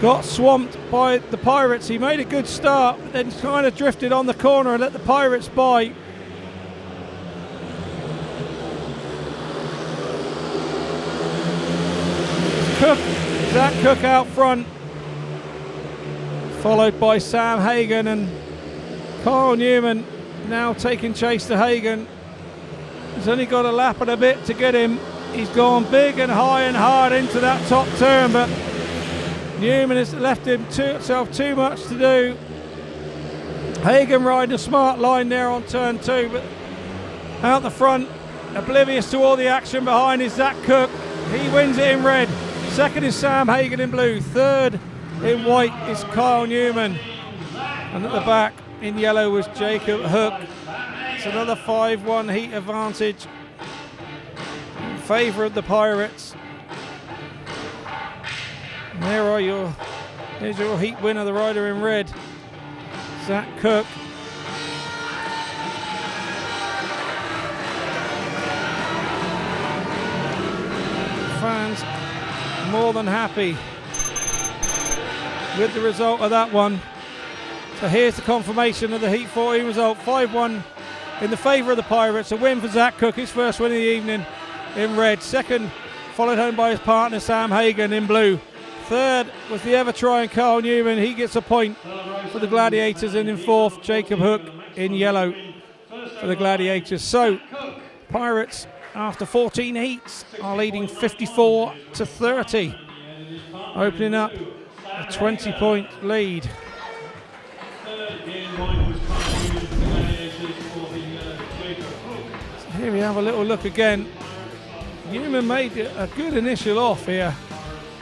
got swamped by the Pirates. He made a good start, but then kind of drifted on the corner and let the Pirates by. Zach Cook out front, followed by Sam Hagon, and Kyle Newman now taking chase to Hagon. He's only got a lap and a bit to get him. He's gone big and high and hard into that top turn, but Newman has left himself too much to do. Hagon riding a smart line there on turn 2, but out the front, oblivious to all the action behind, is Zach Cook. He wins it in red. Second is Sam Hagon in blue. Third in white is Kyle Newman. And at the back in yellow was Jacob Hook. It's another 5-1 heat advantage in favour of the Pirates. And there's your heat winner, the rider in red, Zach Cook. Fans more than happy with the result of that one. So here's the confirmation of the Heat 14 result. 5-1 in the favour of the Pirates. A win for Zach Cook, his first win of the evening in red. Second, followed home by his partner Sam Hagon in blue. Third was the ever-trying Kyle Newman. He gets a point for the Gladiators. And in fourth, Jacob Hook in yellow for the Gladiators. So Pirates, after 14 heats, are leading 54-30, opening up a 20-point lead. Third in white was Kyle Newman for the Gladiators for the here we have a little look again. Newman made a good initial off here.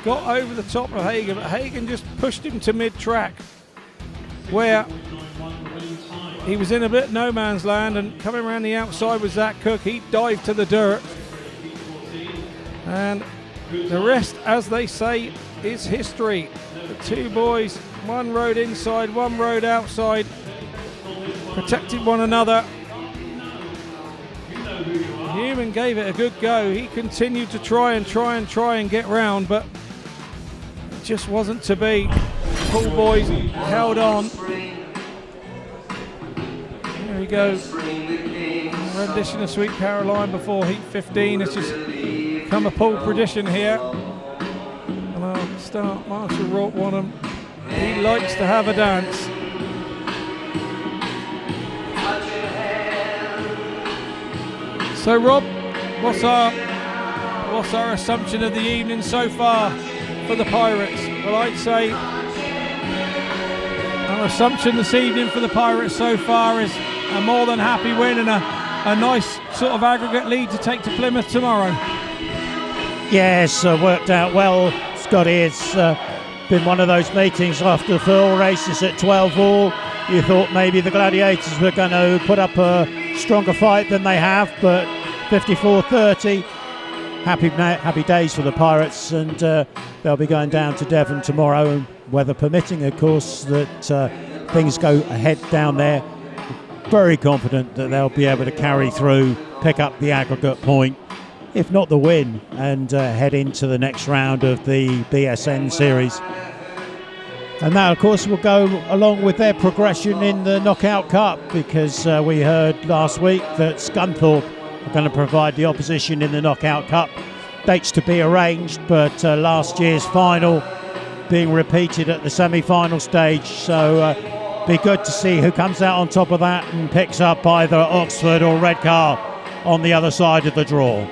Got over the top of Hagen, but Hagen just pushed him to mid-track, where he was in a bit no man's land, and coming around the outside was Zach Cook. He dived to the dirt. And the rest, as they say, is history. The two boys, one road inside, one road outside, protected one another. Newman gave it a good go. He continued to try and get round, but it just wasn't to be. Poole boys held on. Here we go. Rendition of Sweet Caroline before Heat 15. It's just become a Poole tradition here. And I'll start Marshall Rourke-Wanham. He likes to have a dance. So Rob, what's our assumption of the evening so far for the Pirates? Well, I'd say our assumption this evening for the Pirates so far is a more than happy win and a nice sort of aggregate lead to take to Plymouth tomorrow. Yes, worked out well, Scotty. It's been one of those meetings after the 4 races at 12 all. You thought maybe the Gladiators were going to put up a stronger fight than they have, but 54-30. Happy days for the Pirates, and they'll be going down to Devon tomorrow, and weather permitting, of course, that things go ahead down there. Very confident that they'll be able to carry through, pick up the aggregate point, if not the win, and head into the next round of the BSN series. And that, of course, will go along with their progression in the Knockout Cup, because we heard last week that Scunthorpe are going to provide the opposition in the Knockout Cup. Dates to be arranged, but last year's final being repeated at the semi-final stage. So be good to see who comes out on top of that and picks up either Oxford or Redcar on the other side of the draw.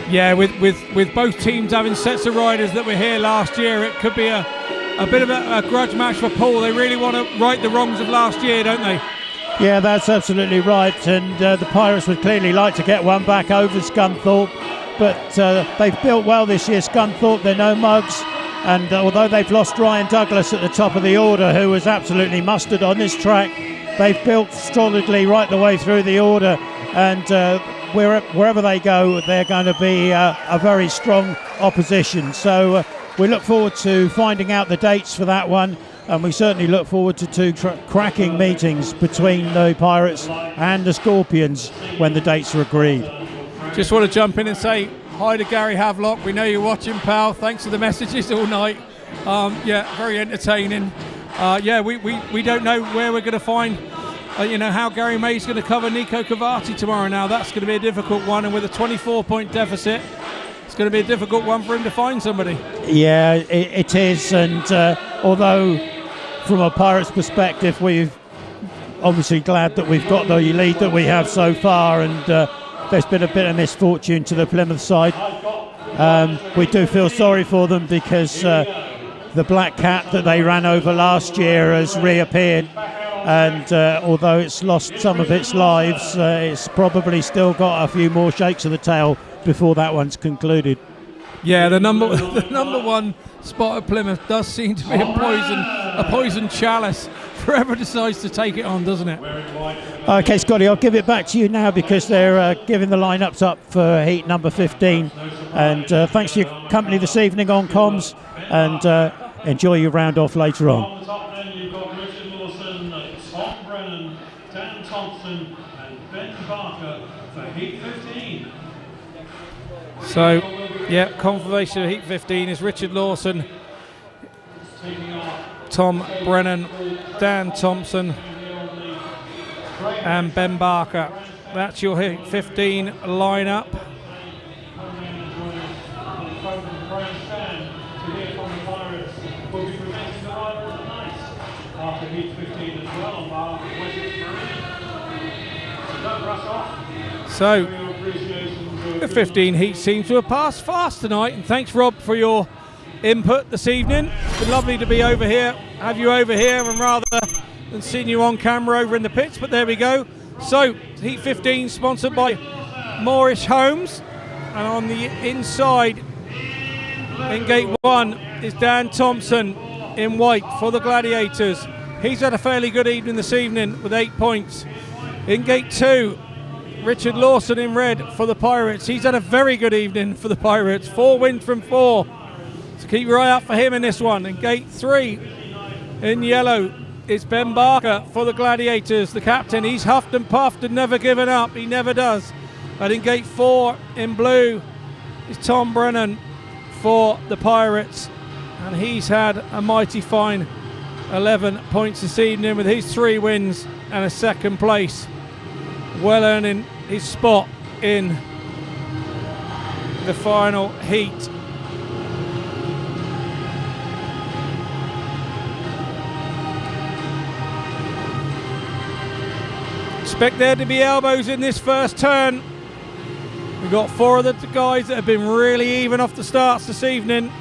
Yeah, with both teams having sets of riders that were here last year, it could be a bit of a grudge match for Poole. They really want to right the wrongs of last year, don't they? Yeah, that's absolutely right, and the Pirates would clearly like to get one back over Scunthorpe, but they've built well this year, Scunthorpe. They're no mugs, and although they've lost Ryan Douglas at the top of the order, who was absolutely mustard on this track, they've built solidly right the way through the order, and wherever they go, they're going to be a very strong opposition. So we look forward to finding out the dates for that one, and we certainly look forward to two cracking meetings between the Pirates and the Scorpions when the dates are agreed. Just want to jump in and say hi to Gary Havelock. We know you're watching, pal. Thanks for the messages all night. Yeah, very entertaining. Yeah, we don't know where we're going to find, how Garry May's going to cover Nico COVATTI tomorrow. Now, that's going to be a difficult one, and with a 24-point deficit, it's going to be a difficult one for him to find somebody. Yeah, it is, and although from a Pirates perspective, we're obviously glad that we've got the lead that we have so far, and there's been a bit of misfortune to the Plymouth side. We do feel sorry for them, because the black cat that they ran over last year has reappeared, and although it's lost some of its lives, it's probably still got a few more shakes of the tail before that one's concluded. Yeah, the number one spot at Plymouth does seem to be a poison chalice. Whoever decides to take it on, doesn't it? Okay, Scotty, I'll give it back to you now, because they're giving the lineups up for heat number 15. And thanks for your company this evening on comms, and enjoy your round off later on. On the top then, you've got Richard Lawson, Tom Brennan, Dan Thompson, and Ben Barker for heat 15. So, yeah, confirmation of heat 15 is Richard Lawson, Tom Brennan, Dan Thompson, and Ben Barker. That's your heat 15 lineup. So, the 15 heats seem to have passed fast tonight, and thanks, Rob, for your input this evening. It's been lovely to be over here, have you over here, and rather than seeing you on camera over in the pits, but there we go. So, heat 15 sponsored by Moorish Homes. And on the inside, in gate 1, is Dan Thompson in white for the Gladiators. He's had a fairly good evening this evening with 8 points. In gate 2, Richard Lawson in red for the Pirates. He's had a very good evening for the Pirates. 4 wins from 4. So keep your eye out for him in this one. In gate 3, in yellow, is Ben Barker for the Gladiators. The captain, he's huffed and puffed and never given up. He never does. And in gate 4, in blue, is Tom Brennan for the Pirates. And he's had a mighty fine 11 points this evening with his 3 wins and a second place. Well earning his spot in the final heat. Expect there to be elbows in this first turn. We've got 4 of the guys that have been really even off the starts this evening.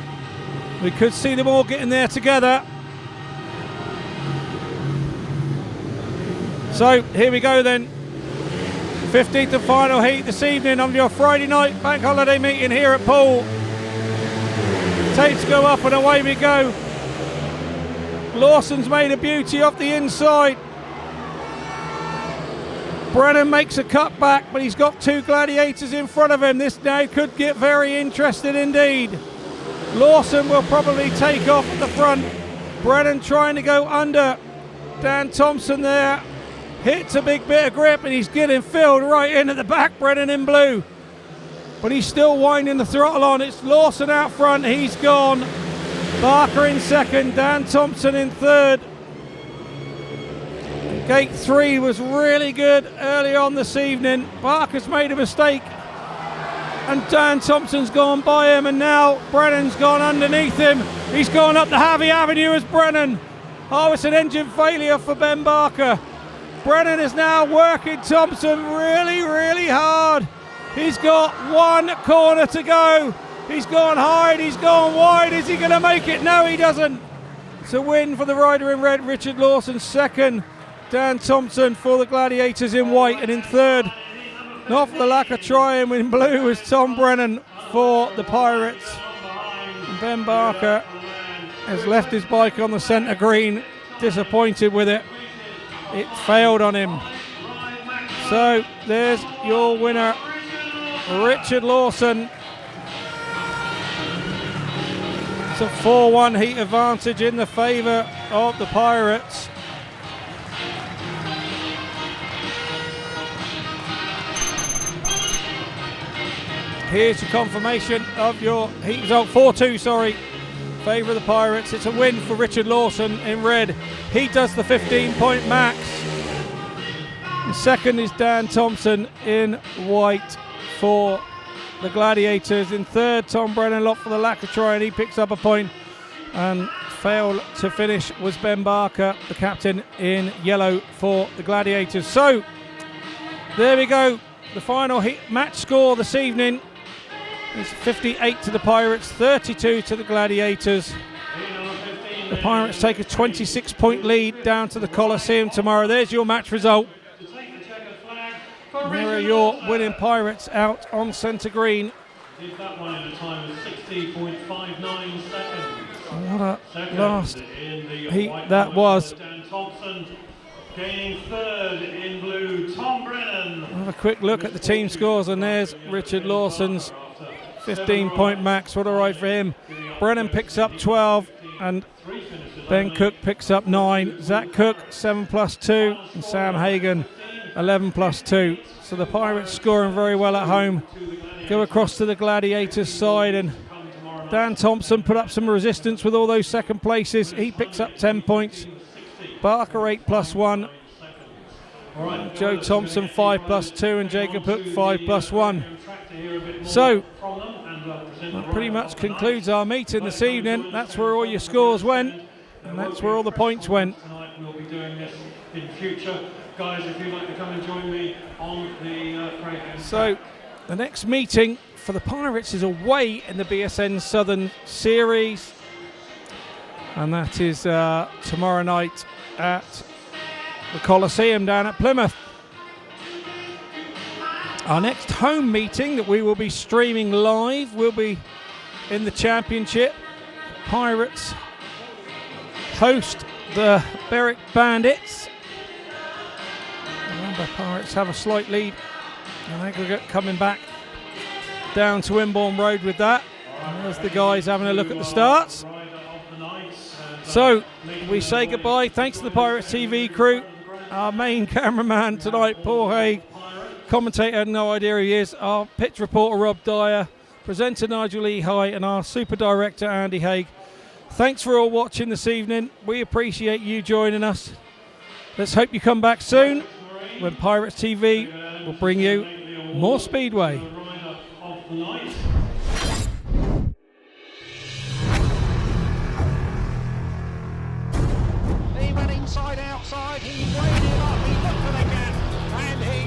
We could see them all getting there together. So here we go then. 15th and final heat this evening on your Friday night bank holiday meeting here at Poole. Tapes go up and away we go. Lawson's made a beauty off the inside. Brennan makes a cut back, but he's got 2 Gladiators in front of him. This now could get very interesting indeed. Lawson will probably take off at the front. Brennan trying to go under. Dan Thompson there. Hits a big bit of grip and he's getting filled right in at the back, Brennan in blue. But he's still winding the throttle on. It's Lawson out front, he's gone. Barker in second, Dan Thompson in third. Gate 3 was really good early on this evening. Barker's made a mistake and Dan Thompson's gone by him, and now Brennan's gone underneath him. He's gone up the Harvey Avenue as Brennan. Oh, it's an engine failure for Ben Barker. Brennan is now working Thompson really, really hard. He's got 1 corner to go. He's gone high, he's gone wide. Is he going to make it? No, he doesn't. It's a win for the rider in red, Richard Lawson. Second, Dan Thompson for the Gladiators in white. And in third, not for the lack of trying, in blue, is Tom Brennan for the Pirates. And Ben Barker has left his bike on the centre green, disappointed with it. It failed on him. So there's your winner, Richard Lawson. It's a 4-1 heat advantage in the favour of the Pirates. Here's your confirmation of your heat result. 4-2, sorry. Favour of the Pirates. It's a win for Richard Lawson in red. He does the 15-point max. And second is Dan Thompson in white for the Gladiators. In third, Tom Brennan locked for the lack of trying. He picks up a point and failed to finish was Ben Barker, the captain, in yellow for the Gladiators. So there we go. The final heat match score this evening is 58 to the Pirates, 32 to the Gladiators. The Pirates take a 26-point lead down to the Coliseum tomorrow. There's your match result. And there are your winning Pirates out on centre green. That one in a time of 60.59 seconds. What a last heat that was. Dan Thompson gaining third in blue, Tom Brennan. Have a quick look at the team scores, and there's Richard Lawson's 15-point max. What a ride for him. Brennan picks up 12 and Ben Cook picks up 9. Zach Cook 7+2 and Sam Hagon 11+2. So the Pirates scoring very well at home. Go across to the Gladiators side, and Dan Thompson put up some resistance with all those second places. He picks up 10 points. Barker 8+1. Joe Thompson 5+2 and Jacob Hook 5+1. So that pretty much concludes our meeting this evening. That's where all your scores went, and that's where all the points went. We'll be doing this in future. Guys, if you'd like to come and join me on the Craig. So the next meeting for the Pirates is away in the BSN Southern Series, and that is tomorrow night at the Coliseum down at Plymouth. Our next home meeting that we will be streaming live will be in the Championship. Pirates host the Berwick Bandits. Remember, Pirates have a slight lead. An aggregate coming back down to Wimborne Road with that. And there's the guys having a look at the starts. So we say goodbye. Thanks to the Pirates TV crew. Our main cameraman tonight, Paul Hague. Commentator, had no idea who he is. Our pitch reporter, Rob Dyer. Presenter, Nigel Leahy. And our super director, Andy Hague. Thanks for all watching this evening. We appreciate you joining us. Let's hope you come back soon when Pirates TV will bring you more Speedway. He went inside, outside, he weighed him up, he looked for the gap, and he